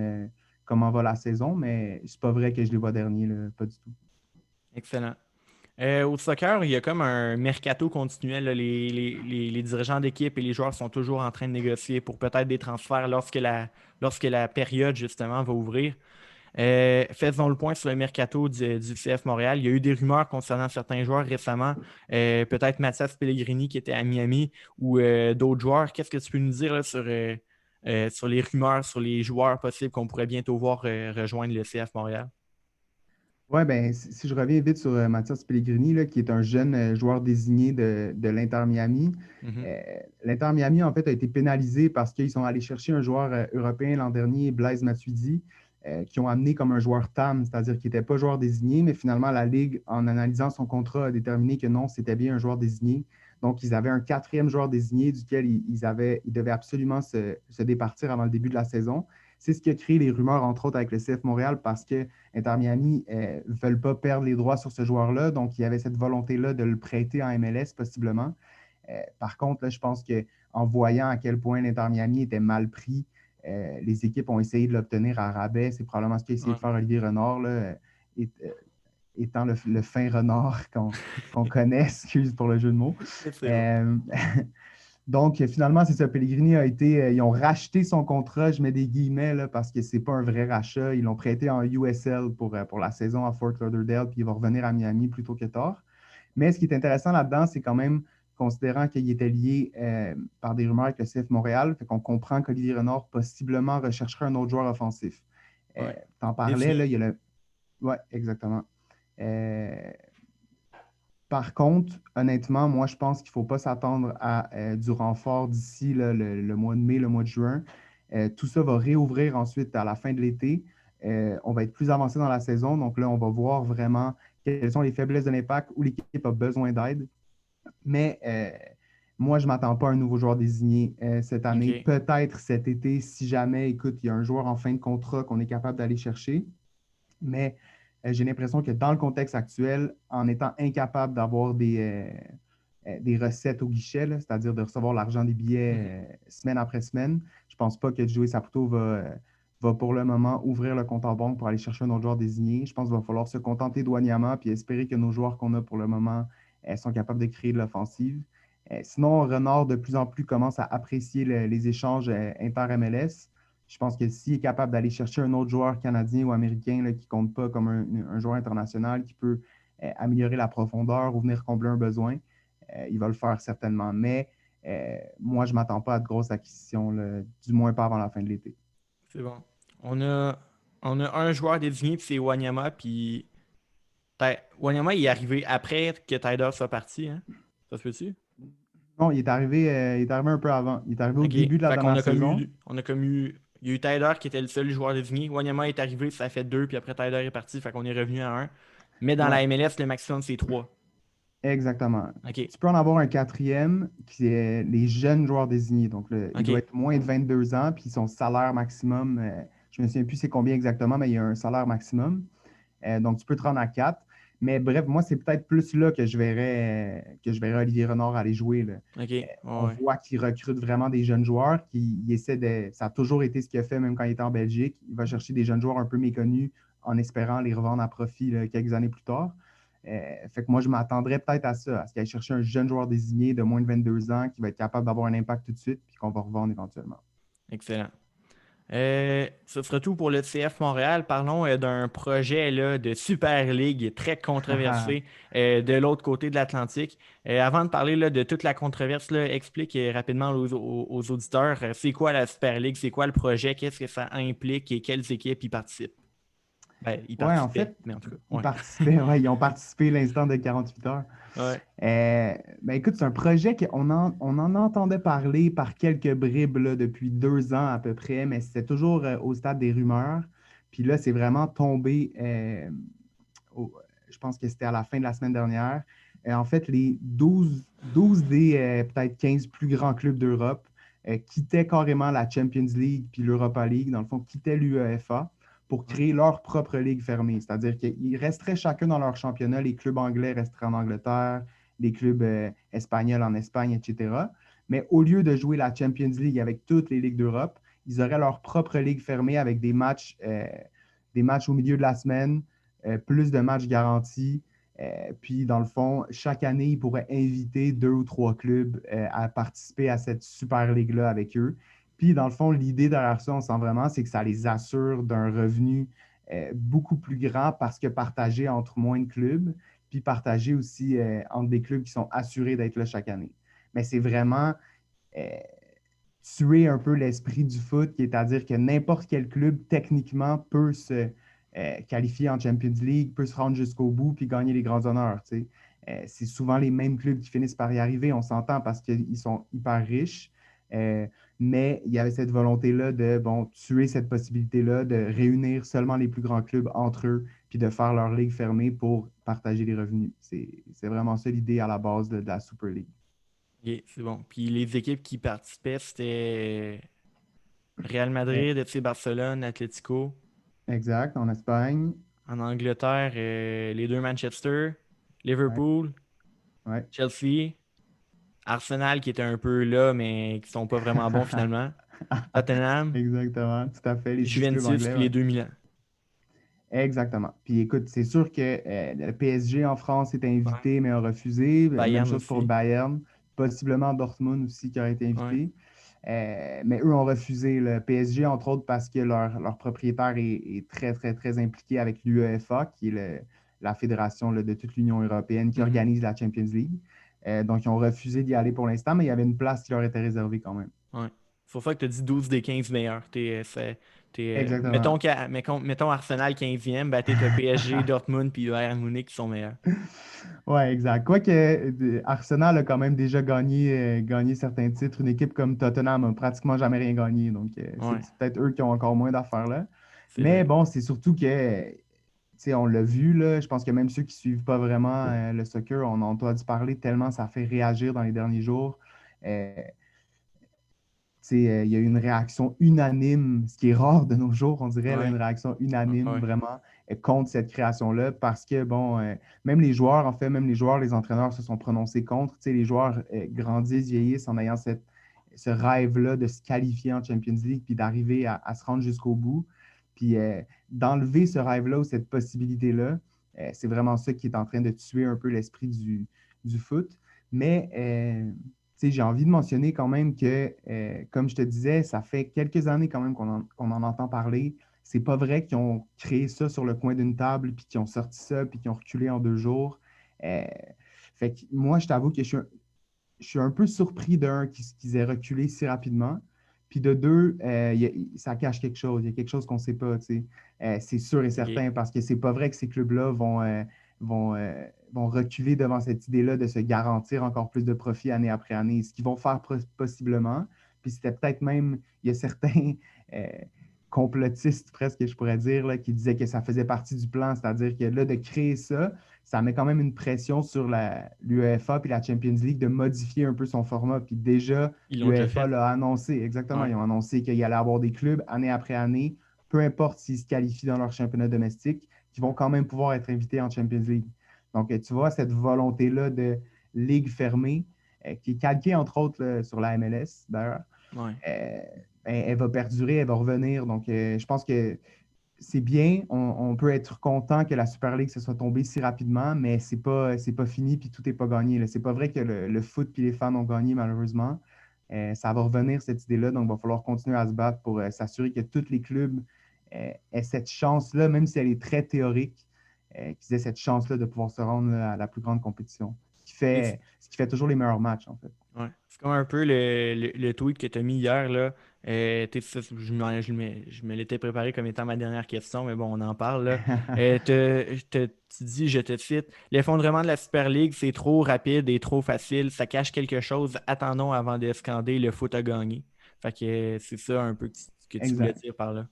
comment va la saison, mais c'est pas vrai que je les vois derniers, là, pas du tout. Excellent. Au soccer, il y a comme un mercato continuel, là. Les dirigeants d'équipe et les joueurs sont toujours en train de négocier pour peut-être des transferts lorsque la période, justement, va ouvrir. Faisons le point sur le mercato du CF Montréal. Il y a eu des rumeurs concernant certains joueurs récemment, peut-être Mathias Pellegrini qui était à Miami ou d'autres joueurs. Qu'est-ce que tu peux nous dire là, sur les rumeurs, sur les joueurs possibles qu'on pourrait bientôt voir rejoindre le CF Montréal? Ouais, ben, si je reviens vite sur Mathias Pellegrini, là, qui est un jeune joueur désigné de l'Inter Miami. Mhm. euh, L'Inter Miami, en fait, a été pénalisé parce qu'ils sont allés chercher un joueur européen l'an dernier, Blaise Matuidi, qui ont amené comme un joueur TAM, c'est-à-dire qu'il n'était pas joueur désigné, mais finalement, la Ligue, en analysant son contrat, a déterminé que non, c'était bien un joueur désigné. Donc, ils avaient un quatrième joueur désigné duquel ils devaient absolument se départir avant le début de la saison. C'est ce qui a créé les rumeurs, entre autres, avec le CF Montréal, parce que Inter Miami ne veulent pas perdre les droits sur ce joueur-là. Donc, il y avait cette volonté-là de le prêter en MLS, possiblement. Par contre, là, je pense qu'en voyant à quel point l'Inter Miami était mal pris, les équipes ont essayé de l'obtenir à rabais. C'est probablement ce qu'a essayé de Ouais, faire Olivier Renard, là, et, étant le fin renard qu'on connaît, excuse pour le jeu de mots. c'est bon. Euh, Donc, finalement, c'est ça. Pellegrini a été. Ils ont racheté son contrat, je mets des guillemets, là, parce que ce n'est pas un vrai rachat. Ils l'ont prêté en USL pour la saison à Fort Lauderdale, puis il va revenir à Miami plus tôt que tard. Mais ce qui est intéressant là-dedans, c'est quand même, considérant qu'il était lié par des rumeurs avec le CF Montréal, fait qu'on comprend qu'Olivier Renard possiblement rechercherait un autre joueur offensif. Ouais. T'en parlais, là, Désigné. il y a le. Ouais, exactement. Euh, Par contre, honnêtement, moi, je pense qu'il ne faut pas s'attendre à du renfort d'ici là, le mois de mai, le mois de juin. Tout ça va réouvrir ensuite à la fin de l'été. On va être plus avancé dans la saison. Donc là, on va voir vraiment quelles sont les faiblesses de l'impact, où l'équipe a besoin d'aide. Mais moi, je ne m'attends pas à un nouveau joueur désigné cette année. OK. Peut-être cet été, si jamais, écoute, il y a un joueur en fin de contrat qu'on est capable d'aller chercher. Mais j'ai l'impression que dans le contexte actuel, en étant incapable d'avoir des recettes au guichet, là, c'est-à-dire de recevoir l'argent des Mhm. billets semaine après semaine, je ne pense pas que Joey Saputo va pour le moment ouvrir le compte en banque pour aller chercher un autre joueur désigné. Je pense qu'il va falloir se contenter douanièrement puis espérer que nos joueurs qu'on a pour le moment sont capables de créer de l'offensive. Sinon, Renard de plus en plus commence à apprécier les échanges inter-MLS. Je pense que s'il est capable d'aller chercher un autre joueur canadien ou américain là, qui ne compte pas comme un joueur international, qui peut améliorer la profondeur ou venir combler un besoin, il va le faire certainement. Mais moi, je ne m'attends pas à de grosses acquisitions, là, du moins pas avant la fin de l'été. C'est bon. On a, on a un joueur désigné, puis c'est Wanyama, puis Wanyama, il est arrivé après que Tyler soit parti, hein? Ça se peut-tu? Non, il est arrivé un peu avant. Il est arrivé au OK. début de la Fait qu'on dernière a comme saison. eu, on a comme eu, il y a eu Tyler qui était le seul joueur désigné. Wanyama est arrivé, ça fait deux, puis après Tyler est parti, fait qu'on est revenu à un. Mais dans la Ouais, MLS, le maximum, c'est trois. exactement. OK. Tu peux en avoir un quatrième qui est les jeunes joueurs désignés. Donc, il doit OK. être moins de 22 ans, puis son salaire maximum, je ne me souviens plus c'est combien exactement, mais il y a un salaire maximum. Donc, tu peux te rendre à 4. Mais bref, moi, c'est peut-être plus là que je verrais Olivier Renard aller jouer, là. OK. On Ouais. voit qu'il recrute vraiment des jeunes joueurs, qu'il essaie de. Ça a toujours été ce qu'il a fait, même quand il était en Belgique. Il va chercher des jeunes joueurs un peu méconnus en espérant les revendre à profit là, quelques années plus tard. Fait que moi, je m'attendrais peut-être à ça, à ce qu'il aille chercher un jeune joueur désigné de moins de 22 ans qui va être capable d'avoir un impact tout de suite, puis qu'on va revendre éventuellement. Excellent. Ce sera tout pour le CF Montréal. Parlons d'un projet là, de Super League très controversé de l'autre côté de l'Atlantique. Avant de parler là, de toute la controverse, là, explique rapidement aux auditeurs c'est quoi la Super League, c'est quoi le projet, qu'est-ce que ça implique et quelles équipes y participent. Ben, y Ouais, en participaient, fait, mais en tout cas, ils ouais. participaient, ouais, ils ont participé l'instant de 48 heures. Ouais, Ben écoute, c'est un projet on en entendait parler par quelques bribes là, depuis 2 ans à peu près, mais c'était toujours au stade des rumeurs. Puis là, c'est vraiment tombé, je pense que c'était à la fin de la semaine dernière. En fait, les 12 des peut-être 15 plus grands clubs d'Europe quittaient carrément la Champions League puis l'Europa League, dans le fond, quittaient l'UEFA pour ouais, créer leur propre ligue fermée. C'est-à-dire qu'ils resteraient chacun dans leur championnat. Les clubs anglais resteraient en Angleterre, les clubs espagnols en Espagne, etc. Mais au lieu de jouer la Champions League avec toutes les ligues d'Europe, ils auraient leur propre ligue fermée avec des matchs au milieu de la semaine, plus de matchs garantis. Puis, dans le fond, chaque année, ils pourraient inviter 2 ou 3 clubs à participer à cette Super Ligue-là avec eux. Puis, dans le fond, l'idée derrière ça, on sent vraiment, c'est que ça les assure d'un revenu beaucoup plus grand parce que partagé entre moins de clubs, puis partagé aussi entre des clubs qui sont assurés d'être là chaque année. Mais c'est vraiment euh, tuer un peu l'esprit du foot, qui est à dire que n'importe quel club, techniquement, peut se qualifier en Champions League, peut se rendre jusqu'au bout puis gagner les grands honneurs. C'est souvent les mêmes clubs qui finissent par y arriver, on s'entend parce qu'ils sont hyper riches. Mais il y avait cette volonté-là de tuer cette possibilité-là, de réunir seulement les plus grands clubs entre eux, puis de faire leur ligue fermée pour partager les revenus. C'est vraiment ça l'idée à la base de la Super League. ok, c'est bon. Puis les équipes qui participaient, c'était Real Euh, Madrid, FC Barcelone, Atlético. exact, en Espagne. En Angleterre, les deux Manchester, Ouais, Liverpool, ouais. Chelsea, Arsenal qui était un peu là, mais qui sont pas vraiment bons finalement. Tottenham, Exactement, tout à fait. Les 6 clubs Juventus, anglais, puis les ouais. deux Milan. Exactement. Puis écoute, c'est sûr que le PSG en France est Ouais. invité, mais a refusé. Même Bayern chose pour aussi. Bayern. Possiblement Dortmund aussi qui aurait été Ouais. invité. Mais eux ont refusé. Le PSG, entre autres, parce que leur propriétaire est très, très, très impliqué avec l'UEFA, qui est la fédération là, de toute l'Union européenne qui Mhm. organise la Champions League. Donc, ils ont refusé d'y aller pour l'instant, mais il y avait une place qui leur était réservée quand même. Ouais. C'est pour ça que tu as dit 12 des 15 meilleurs. Exactement. Mettons Arsenal 15e, ben t'as PSG, Dortmund, puis Bayern Munich qui sont meilleurs. Ouais, exact. Quoique Arsenal a quand même déjà gagné certains titres. Une équipe comme Tottenham n'a pratiquement jamais rien gagné. Donc, Ouais, c'est peut-être eux qui ont encore moins d'affaires là. c'est Mais vrai. bon, c'est surtout que, tu sais, on l'a vu, là. Je pense que même ceux qui ne suivent pas vraiment le soccer, on en a entendu parler tellement ça fait réagir dans les derniers jours. Euh, il y a eu une réaction unanime, ce qui est rare de nos jours, on dirait, là, une Ouais, réaction unanime ouais. vraiment contre cette création-là, parce que, même les joueurs, en fait, même les joueurs, les entraîneurs se sont prononcés contre. Tu sais, les joueurs grandissent, vieillissent en ayant ce rêve-là de se qualifier en Champions League puis d'arriver à se rendre jusqu'au bout. Puis d'enlever ce rêve-là ou cette possibilité-là, c'est vraiment ça qui est en train de tuer un peu l'esprit du foot. Mais tu sais, j'ai envie de mentionner quand même que, comme je te disais, ça fait quelques années quand même qu'on en entend parler. C'est pas vrai qu'ils ont créé ça sur le coin d'une table, puis qu'ils ont sorti ça, puis qu'ils ont reculé en 2 jours. Euh, Fait que moi, je t'avoue que je suis un peu surpris d'un qu'ils aient reculé si rapidement. Puis de deux, ça cache quelque chose. Il y a quelque chose qu'on ne sait pas, tu sais. C'est sûr et OK. certain parce que c'est pas vrai que ces clubs-là vont reculer devant cette idée-là de se garantir encore plus de profit année après année. Ce qu'ils vont faire possiblement, puis c'était peut-être même, il y a certains euh, complotistes presque, je pourrais dire, là, qui disaient que ça faisait partie du plan, c'est-à-dire que là, de créer ça, ça met quand même une pression sur l'UEFA et la Champions League de modifier un peu son format. Puis déjà, Ils l'ont déjà l'UEFA fait. l'a annoncé, exactement. Ouais. Ils ont annoncé qu'il y allait avoir des clubs année après année, peu importe s'ils se qualifient dans leur championnat domestique, qui vont quand même pouvoir être invités en Champions League. Donc, tu vois, cette volonté-là de ligue fermée, qui est calquée entre autres là, sur la MLS d'ailleurs, Ouais. elle va perdurer, elle va revenir. Donc, je pense que c'est bien. On peut être content que la Super League se soit tombée si rapidement, mais c'est pas fini puis tout n'est pas gagné, là. C'est pas vrai que le foot puis les fans ont gagné, malheureusement. Ça va revenir, cette idée-là. Donc, il va falloir continuer à se battre pour s'assurer que tous les clubs aient cette chance-là, même si elle est très théorique, qu'ils aient cette chance-là de pouvoir se rendre là, à la plus grande compétition. Ce qui fait toujours les meilleurs matchs, en fait. Ouais. C'est comme un peu le tweet que tu as mis hier, là. Je me l'étais préparé comme étant ma dernière question, mais bon, on en parle, là. Tu dis, je te cite, l'effondrement de la Super League, c'est trop rapide et trop facile. Ça cache quelque chose. Attendons avant de scander le foot a gagné. Fait que c'est ça un peu que tu voulais Exact. dire par là.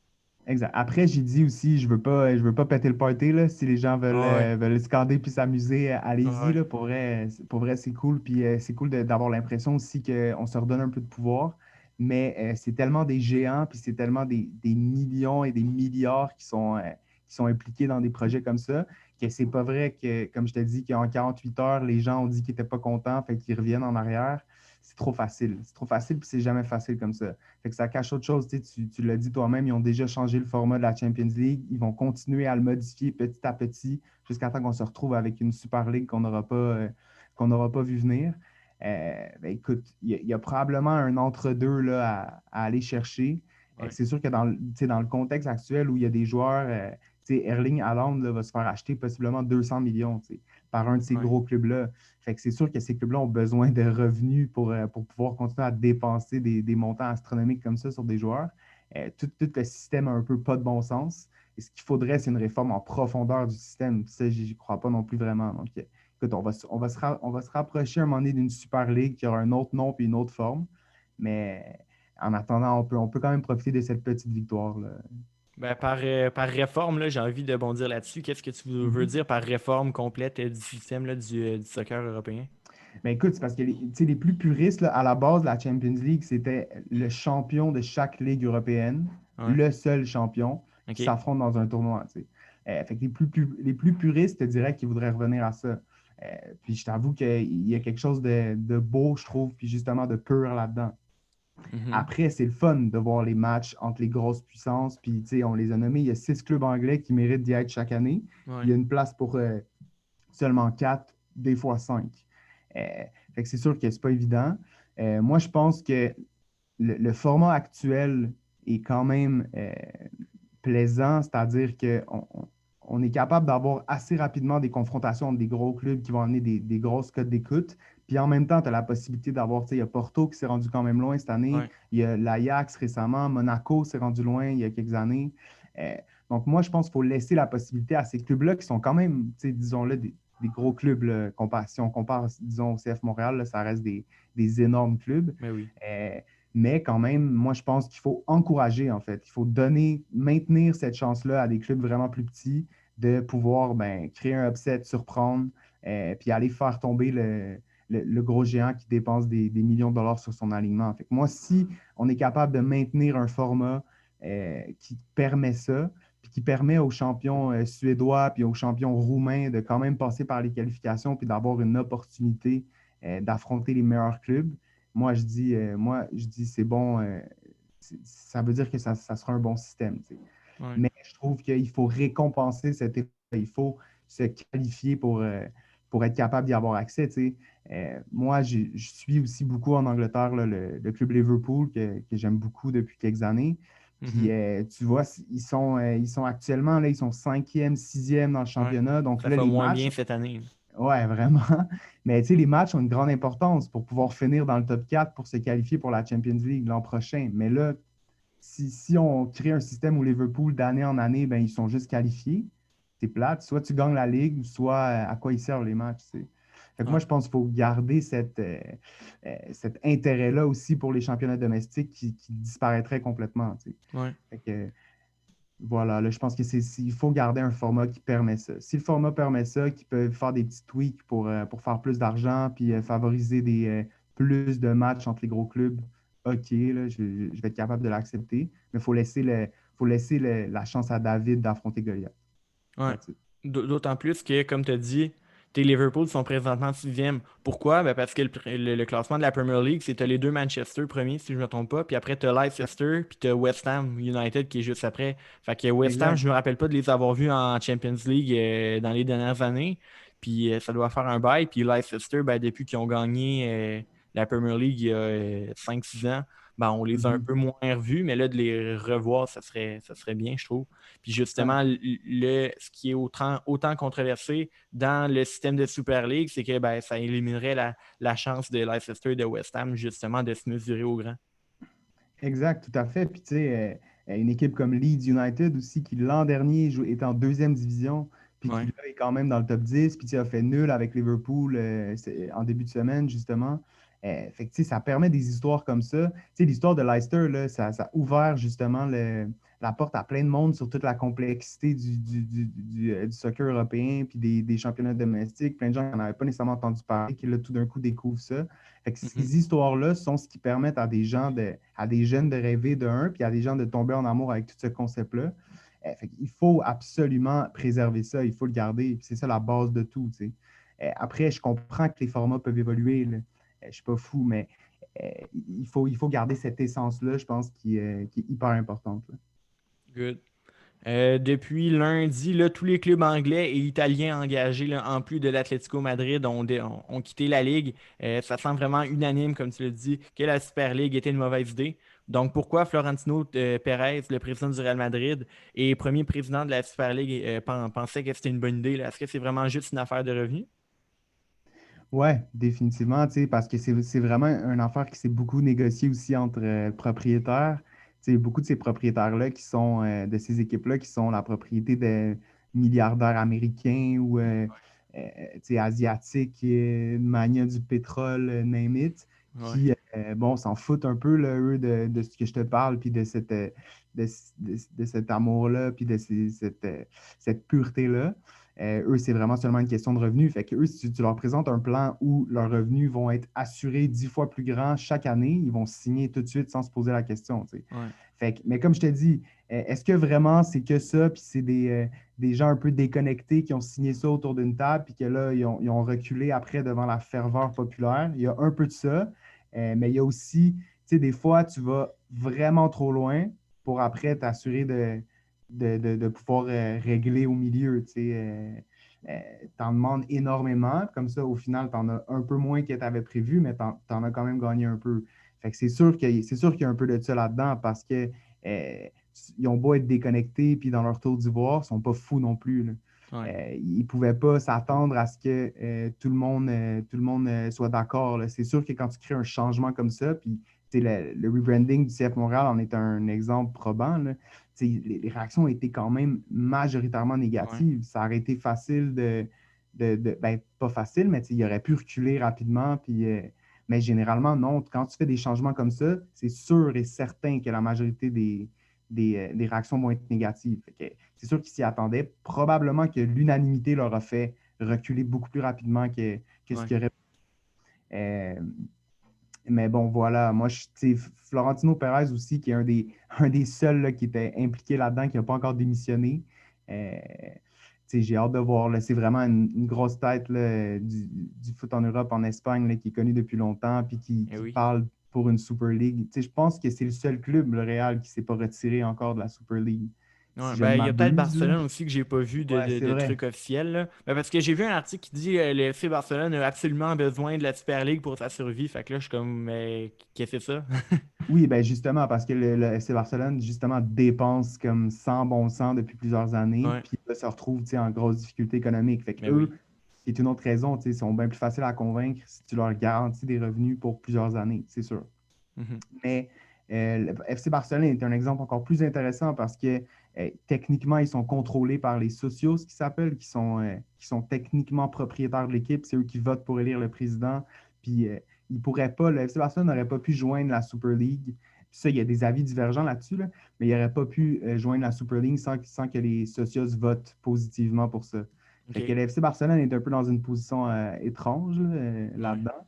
Exact. Après, j'ai dit aussi, je veux pas péter le party, là. Si les gens Ah ouais. veulent scander puis s'amuser, Ah allez-y, ouais. là. Pour vrai, c'est cool. Puis c'est cool d'avoir l'impression aussi qu'on se redonne un peu de pouvoir. Mais c'est tellement des géants, puis c'est tellement des millions et des milliards qui sont impliqués dans des projets comme ça, que c'est pas vrai que, comme je t'ai dit, qu'en 48 heures, les gens ont dit qu'ils n'étaient pas contents, fait qu'ils reviennent en arrière. C'est trop facile. C'est trop facile, puis c'est jamais facile comme ça. Fait que ça cache autre chose. Tu l'as dit toi-même, ils ont déjà changé le format de la Champions League. Ils vont continuer à le modifier petit à petit jusqu'à temps qu'on se retrouve avec une Super League qu'on n'aura pas vu venir. Ben, écoute, il y a probablement un entre-deux là, à aller chercher. Ouais. C'est sûr que dans le contexte actuel où il y a des joueurs, Erling Haaland là, va se faire acheter possiblement 200 millions par un de ces Ouais. gros clubs-là. Fait que c'est sûr que ces clubs-là ont besoin de revenus pour pouvoir continuer à dépenser des montants astronomiques comme ça sur des joueurs. Tout le système a un peu pas de bon sens. Et ce qu'il faudrait, c'est une réforme en profondeur du système. Ça, j'y crois pas non plus vraiment. Donc, écoute, on va se rapprocher un moment donné d'une Super League qui aura un autre nom et une autre forme. Mais en attendant, on peut quand même profiter de cette petite victoire-là. Ben, par réforme, là, j'ai envie de bondir là-dessus. Qu'est-ce que tu veux Mhm. dire par réforme complète du système là, du soccer européen? Ben écoute, c'est parce que tu sais, les plus puristes, là, à la base, la Champions League, c'était le champion de chaque ligue européenne, Ouais. le seul champion qui OK. s'affronte dans un tournoi. Tu sais. Fait que les plus puristes te diraient qu'ils voudraient revenir à ça. Puis je t'avoue qu'il y a quelque chose de beau, je trouve, puis justement de pur là-dedans. Mhm. Après, c'est le fun de voir les matchs entre les grosses puissances. Puis, tu sais, on les a nommés. Il y a 6 clubs anglais qui méritent d'y être chaque année. Puis, il Ouais. y a une place pour seulement 4, des fois 5. Fait que c'est sûr que c'est pas évident. Moi, je pense que le format actuel est quand même plaisant, c'est-à-dire qu'on est capable d'avoir assez rapidement des confrontations entre des gros clubs qui vont amener des grosses cotes d'écoute. Puis en même temps, tu as la possibilité d'avoir, tu sais, il y a Porto qui s'est rendu quand même loin cette année, Ouais. il y a l'Ajax récemment, Monaco s'est rendu loin il y a quelques années. Euh, donc moi, je pense qu'il faut laisser la possibilité à ces clubs-là qui sont quand même, tu sais, disons-le, des gros clubs, là, si on compare, disons, au CF Montréal, là, ça reste des énormes clubs. Mais oui. Euh, mais quand même, moi, je pense qu'il faut encourager, en fait. Il faut maintenir cette chance-là à des clubs vraiment plus petits de pouvoir ben, créer un upset, surprendre, puis aller faire tomber le gros géant qui dépense des millions de dollars sur son alignement. Fait que moi, si on est capable de maintenir un format qui permet ça, puis qui permet aux champions suédois puis aux champions roumains de quand même passer par les qualifications puis d'avoir une opportunité d'affronter les meilleurs clubs, moi, je dis c'est bon, ça veut dire que ça sera un bon système. Tu sais. Ouais. Mais je trouve qu'il faut récompenser cet effort. Il faut se qualifier pour être capable d'y avoir accès. Moi, je suis aussi beaucoup en Angleterre là, le club Liverpool que j'aime beaucoup depuis quelques années. Puis, tu vois, ils sont actuellement, là, ils sont cinquième, sixième dans le Ouais. championnat. Donc Ça là, fait les moins matchs, bien cette année. ouais, vraiment. Mais tu sais, les matchs ont une grande importance pour pouvoir finir dans le top 4 pour se qualifier pour la Champions League l'an prochain. Mais là, si on crée un système où Liverpool, d'année en année, ben, ils sont juste qualifiés, c'est plate. Soit tu gagnes la Ligue, soit à quoi ils servent les matchs. Fait que moi, Ouais. je pense qu'il faut garder cet intérêt-là aussi pour les championnats domestiques qui disparaîtrait complètement. Ouais. Fait que, voilà, là, je pense il faut garder un format qui permet ça. Si le format permet ça, qu'ils peuvent faire des petits tweaks pour faire plus d'argent puis favoriser plus de matchs entre les gros clubs, OK, là, je vais être capable de l'accepter. Mais il faut laisser la chance à David d'affronter Goliath. Ouais. That's it. D'autant plus que, comme tu as dit, tes Liverpool sont présentement sixième. Pourquoi? Ben parce que le classement de la Premier League, c'est t'as les deux Manchester premiers, si je ne me trompe pas, puis après t'as Leicester, puis t'as West Ham United qui est juste après. Fait que West Ham, Exact. je me rappelle pas de les avoir vus en Champions League dans les dernières années. Puis ça doit faire un bail. Puis Leicester, ben, depuis qu'ils ont gagné la Premier League il y a 5-6 ans, ben, on les a un Mhm. peu moins revus, mais là, de les revoir, ça serait bien, je trouve. Puis Ouais. justement, ce qui est autant controversé dans le système de Super League, c'est que ben, ça éliminerait la chance de Leicester et de West Ham, justement, de se mesurer au grand. Exact, tout à fait. Puis, tu sais, une équipe comme Leeds United aussi, qui l'an dernier est en deuxième division, puis qui Ouais. là est quand même dans le top 10, puis tu sais, a fait nul avec Liverpool en début de semaine, justement. Fait que, tu sais, ça permet des histoires comme ça. Tu sais, l'histoire de Leicester, là, ça a ouvert justement la porte à plein de monde sur toute la complexité du soccer européen, puis des championnats domestiques. Plein de gens qui n'en avaient pas nécessairement entendu parler, qui là, tout d'un coup découvrent ça. Fait que Mhm. ces histoires-là sont ce qui permettent à à des jeunes de rêver de un, puis à des gens de tomber en amour avec tout ce concept-là. Fait qu'il faut absolument préserver ça, il faut le garder. C'est ça la base de tout. Tu sais. Après, je comprends que les formats peuvent évoluer. Là. Je ne suis pas fou, mais euh, il faut garder cette essence-là, je pense, qui est hyper importante. Là. Good. Depuis lundi, là, tous les clubs anglais et italiens engagés, là, en plus de l'Atlético Madrid, ont quitté la Ligue. Ça semble vraiment unanime, comme tu le dis, que la Super League était une mauvaise idée. Donc, pourquoi Florentino Pérez, le président du Real Madrid et premier président de la Super League, pensait que c'était une bonne idée, là? Est-ce que c'est vraiment juste une affaire de revenus? Ouais, définitivement, tu sais, parce que c'est vraiment une affaire qui s'est beaucoup négociée aussi entre propriétaires. Tu sais, beaucoup de ces propriétaires-là qui sont, de ces équipes-là, qui sont la propriété de milliardaires américains ou euh, tu sais, asiatiques, mania du pétrole, name it, Ouais. qui, bon, s'en foutent un peu, là, eux, de ce que je te parle, puis de cet amour-là, puis cette pureté-là. Eux, c'est vraiment seulement une question de revenus. Fait que eux, si tu leur présentes un plan où leurs revenus vont être assurés 10 fois plus grands chaque année, ils vont signer tout de suite sans se poser la question. Tu sais. Ouais. Fait que, mais comme je te dis, est-ce que vraiment c'est que ça, puis c'est des gens un peu déconnectés qui ont signé ça autour d'une table, puis que là, ils ont reculé après devant la ferveur populaire? Il y a un peu de ça, mais il y a aussi, tu sais, des fois, tu vas vraiment trop loin pour après t'assurer de pouvoir régler au milieu. Tu sais, t'en demandes énormément, comme ça, au final, t'en as un peu moins que tu avais prévu, mais t'en as quand même gagné un peu. Fait que c'est sûr qu'il y a un peu de ça là-dedans parce que euh, ils ont beau être déconnectés puis dans leur tour d'ivoire, ils sont pas fous non plus. Là. Ouais. Ils ne pouvaient pas s'attendre à ce que tout le monde soit d'accord. Là. C'est sûr que quand tu crées un changement comme ça, puis le rebranding du CF Montréal en est un exemple probant, là, les réactions ont été quand même majoritairement Ouais. négatives. Ça aurait été facile ben, pas facile, mais il aurait pu reculer rapidement. Puis, mais généralement, non. Quand tu fais des changements comme ça, c'est sûr et certain que la majorité des réactions vont être négatives. C'est sûr qu'ils s'y attendaient. Probablement que l'unanimité leur a fait reculer beaucoup plus rapidement que ce Ouais. qu'il y aurait. Euh, mais bon, voilà. Moi, Florentino Pérez aussi, qui est un des seuls là, qui était impliqué là-dedans, qui n'a pas encore démissionné. Euh, j'ai hâte de voir. Là. C'est vraiment une grosse tête là, du foot en Europe, en Espagne, là, qui est connu depuis longtemps, puis Eh qui oui. parle pour une Super League. Je pense que c'est le seul club, le Real, qui ne s'est pas retiré encore de la Super League. Ouais, si je ne ben, il y a peut-être m'abuse, là. Barcelone aussi que j'ai pas vu Ouais, c'est de vrai. trucs officiels, là. Ben, parce que j'ai vu un article qui dit le FC Barcelone a absolument besoin de la Super League pour sa survie. Fait que là, je suis comme, mais qu'est-ce que c'est ça? Oui, ben justement, parce que le FC Barcelone, justement, dépense comme sans bon sens depuis plusieurs années, Ouais, puis là, se retrouve, tu sais, en grosse difficulté économique. Fait mais que eux, oui. qui est une autre raison, tu sais, sont bien plus faciles à convaincre si tu leur garantis des revenus pour plusieurs années, c'est sûr. Mhm. Mais le FC Barcelone est un exemple encore plus intéressant parce que techniquement, ils sont contrôlés par les socios, ce qui s'appelle, qui sont techniquement propriétaires de l'équipe. C'est eux qui votent pour élire le président. Puis ils pourraient pas, le FC Barcelone n'aurait pas pu joindre la Super League. Puis ça, il y a des avis divergents là-dessus, là, mais il n'aurait pas pu joindre la Super League sans que les socios votent positivement pour ça. Fait que OK. le FC Barcelone est un peu dans une position étrange là, Ouais. là-dedans,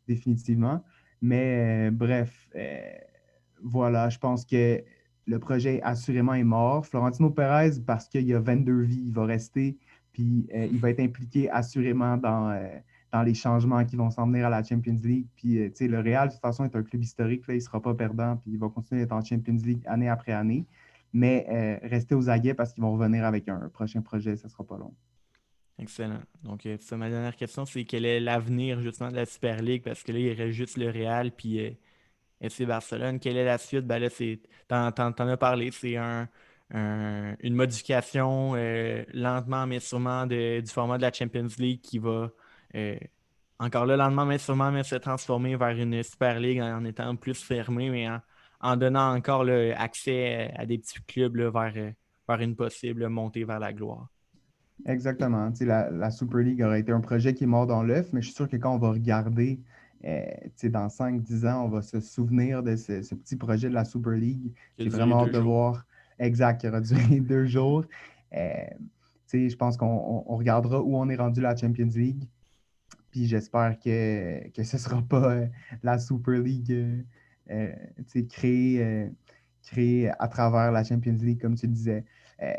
définitivement. Mais bref, voilà, je pense que le projet assurément est mort. Florentino Pérez, parce qu'il y a 22 vies, il va rester, puis il va être impliqué assurément dans les changements qui vont s'en venir à la Champions League. Puis, tu sais, le Real, de toute façon, est un club historique, là, il ne sera pas perdant, puis il va continuer d'être en Champions League année après année. Mais restez aux aguets parce qu'ils vont revenir avec un prochain projet, ça ne sera pas long. Excellent. Donc, ça, ma dernière question, c'est quel est l'avenir justement de la Super League? Parce que là, il reste juste le Real puis FC Barcelone. Quelle est la suite? Ben là, t'en as parlé, c'est une modification lentement mais sûrement du format de la Champions League qui va euh, encore là, lentement mais sûrement mais se transformer vers une Super League en étant plus fermée, mais en donnant encore là, accès à des petits clubs là, vers une possible montée vers la gloire. Exactement. Tu sais, la Super League aurait été un projet qui est mort dans l'œuf, mais je suis sûr que quand on va regarder, tu sais, dans 5 10 ans, on va se souvenir de ce petit projet de la Super League. Qui a J'ai duré vraiment hâte deux de jours. voir exact qui aura duré 2 jours. Tu sais, je pense qu'on regardera où on est rendu la Champions League. Puis j'espère que ce ne sera pas la Super League tu sais, créée à travers la Champions League, comme tu le disais. Euh,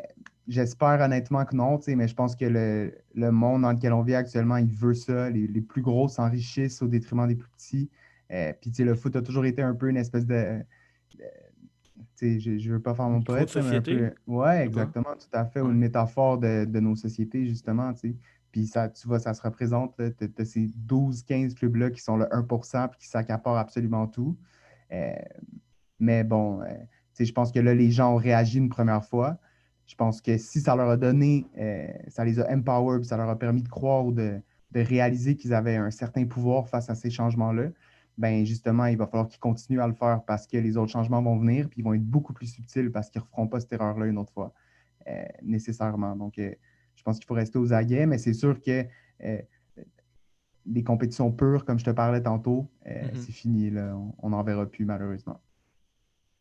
J'espère honnêtement que non, tu sais, mais je pense que le monde dans lequel on vit actuellement, il veut ça. Les plus gros s'enrichissent au détriment des plus petits. Puis tu sais, le foot a toujours été un peu une espèce tu sais, je ne veux pas faire mon Micro de poète, là, mais un société, peu. Ouais, je sais pas. exactement, tout à fait. Ou Ouais. une métaphore de nos sociétés, justement, tu sais. Puis ça, tu vois, ça se représente, tu as ces 12 15 clubs-là qui sont le 1% puis qui s'accaparent absolument tout. Euh, mais bon, tu sais, je pense que là, les gens ont réagi une première fois. Je pense que si ça leur a donné, ça les a empowered, puis ça leur a permis de croire ou de réaliser qu'ils avaient un certain pouvoir face à ces changements-là, ben justement, il va falloir qu'ils continuent à le faire parce que les autres changements vont venir, puis ils vont être beaucoup plus subtils parce qu'ils ne referont pas cette erreur-là une autre fois, nécessairement. Donc, je pense qu'il faut rester aux aguets, mais c'est sûr que euh, les compétitions pures, comme je te parlais tantôt, Mhm. c'est fini, là. On n'en verra plus, malheureusement.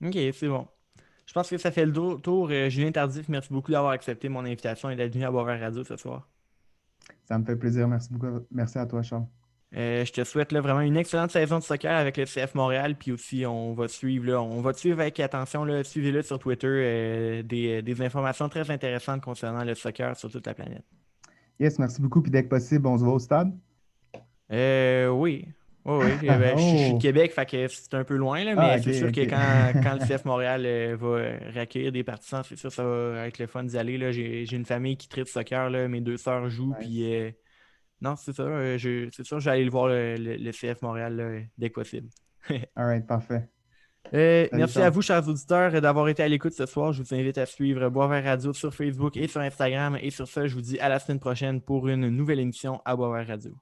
OK, c'est bon. Je pense que ça fait le tour. Julien Tardif, merci beaucoup d'avoir accepté mon invitation et d'être venu à Boisvert Radio ce soir. Ça me fait plaisir. Merci beaucoup. Merci à toi, Charles. Je te souhaite là, vraiment une excellente saison de soccer avec le CF Montréal. Puis aussi, on va suivre, là, on va te suivre avec attention. Là, suivez-le sur Twitter. Des informations très intéressantes concernant le soccer sur toute la planète. Yes, merci beaucoup. Puis dès que possible, on se voit au stade. Oui. Oui, oui. Ben, je suis de Oh! Québec, fait que c'est un peu loin, là, Ah, mais OK, c'est sûr que OK. quand le CF Montréal va réaccueillir des partisans, c'est sûr que ça va être le fun d'y aller. Là. J'ai une famille qui tripe soccer, là, mes deux sœurs jouent, Nice. puis non, c'est ça. C'est sûr, je vais aller le voir le CF Montréal là, dès que possible. All right, parfait. Salut, Merci à Charles. vous, chers auditeurs, d'avoir été à l'écoute ce soir. Je vous invite à suivre Boisvert Radio sur Facebook et sur Instagram. Et sur ça, je vous dis à la semaine prochaine pour une nouvelle émission à Boisvert Radio.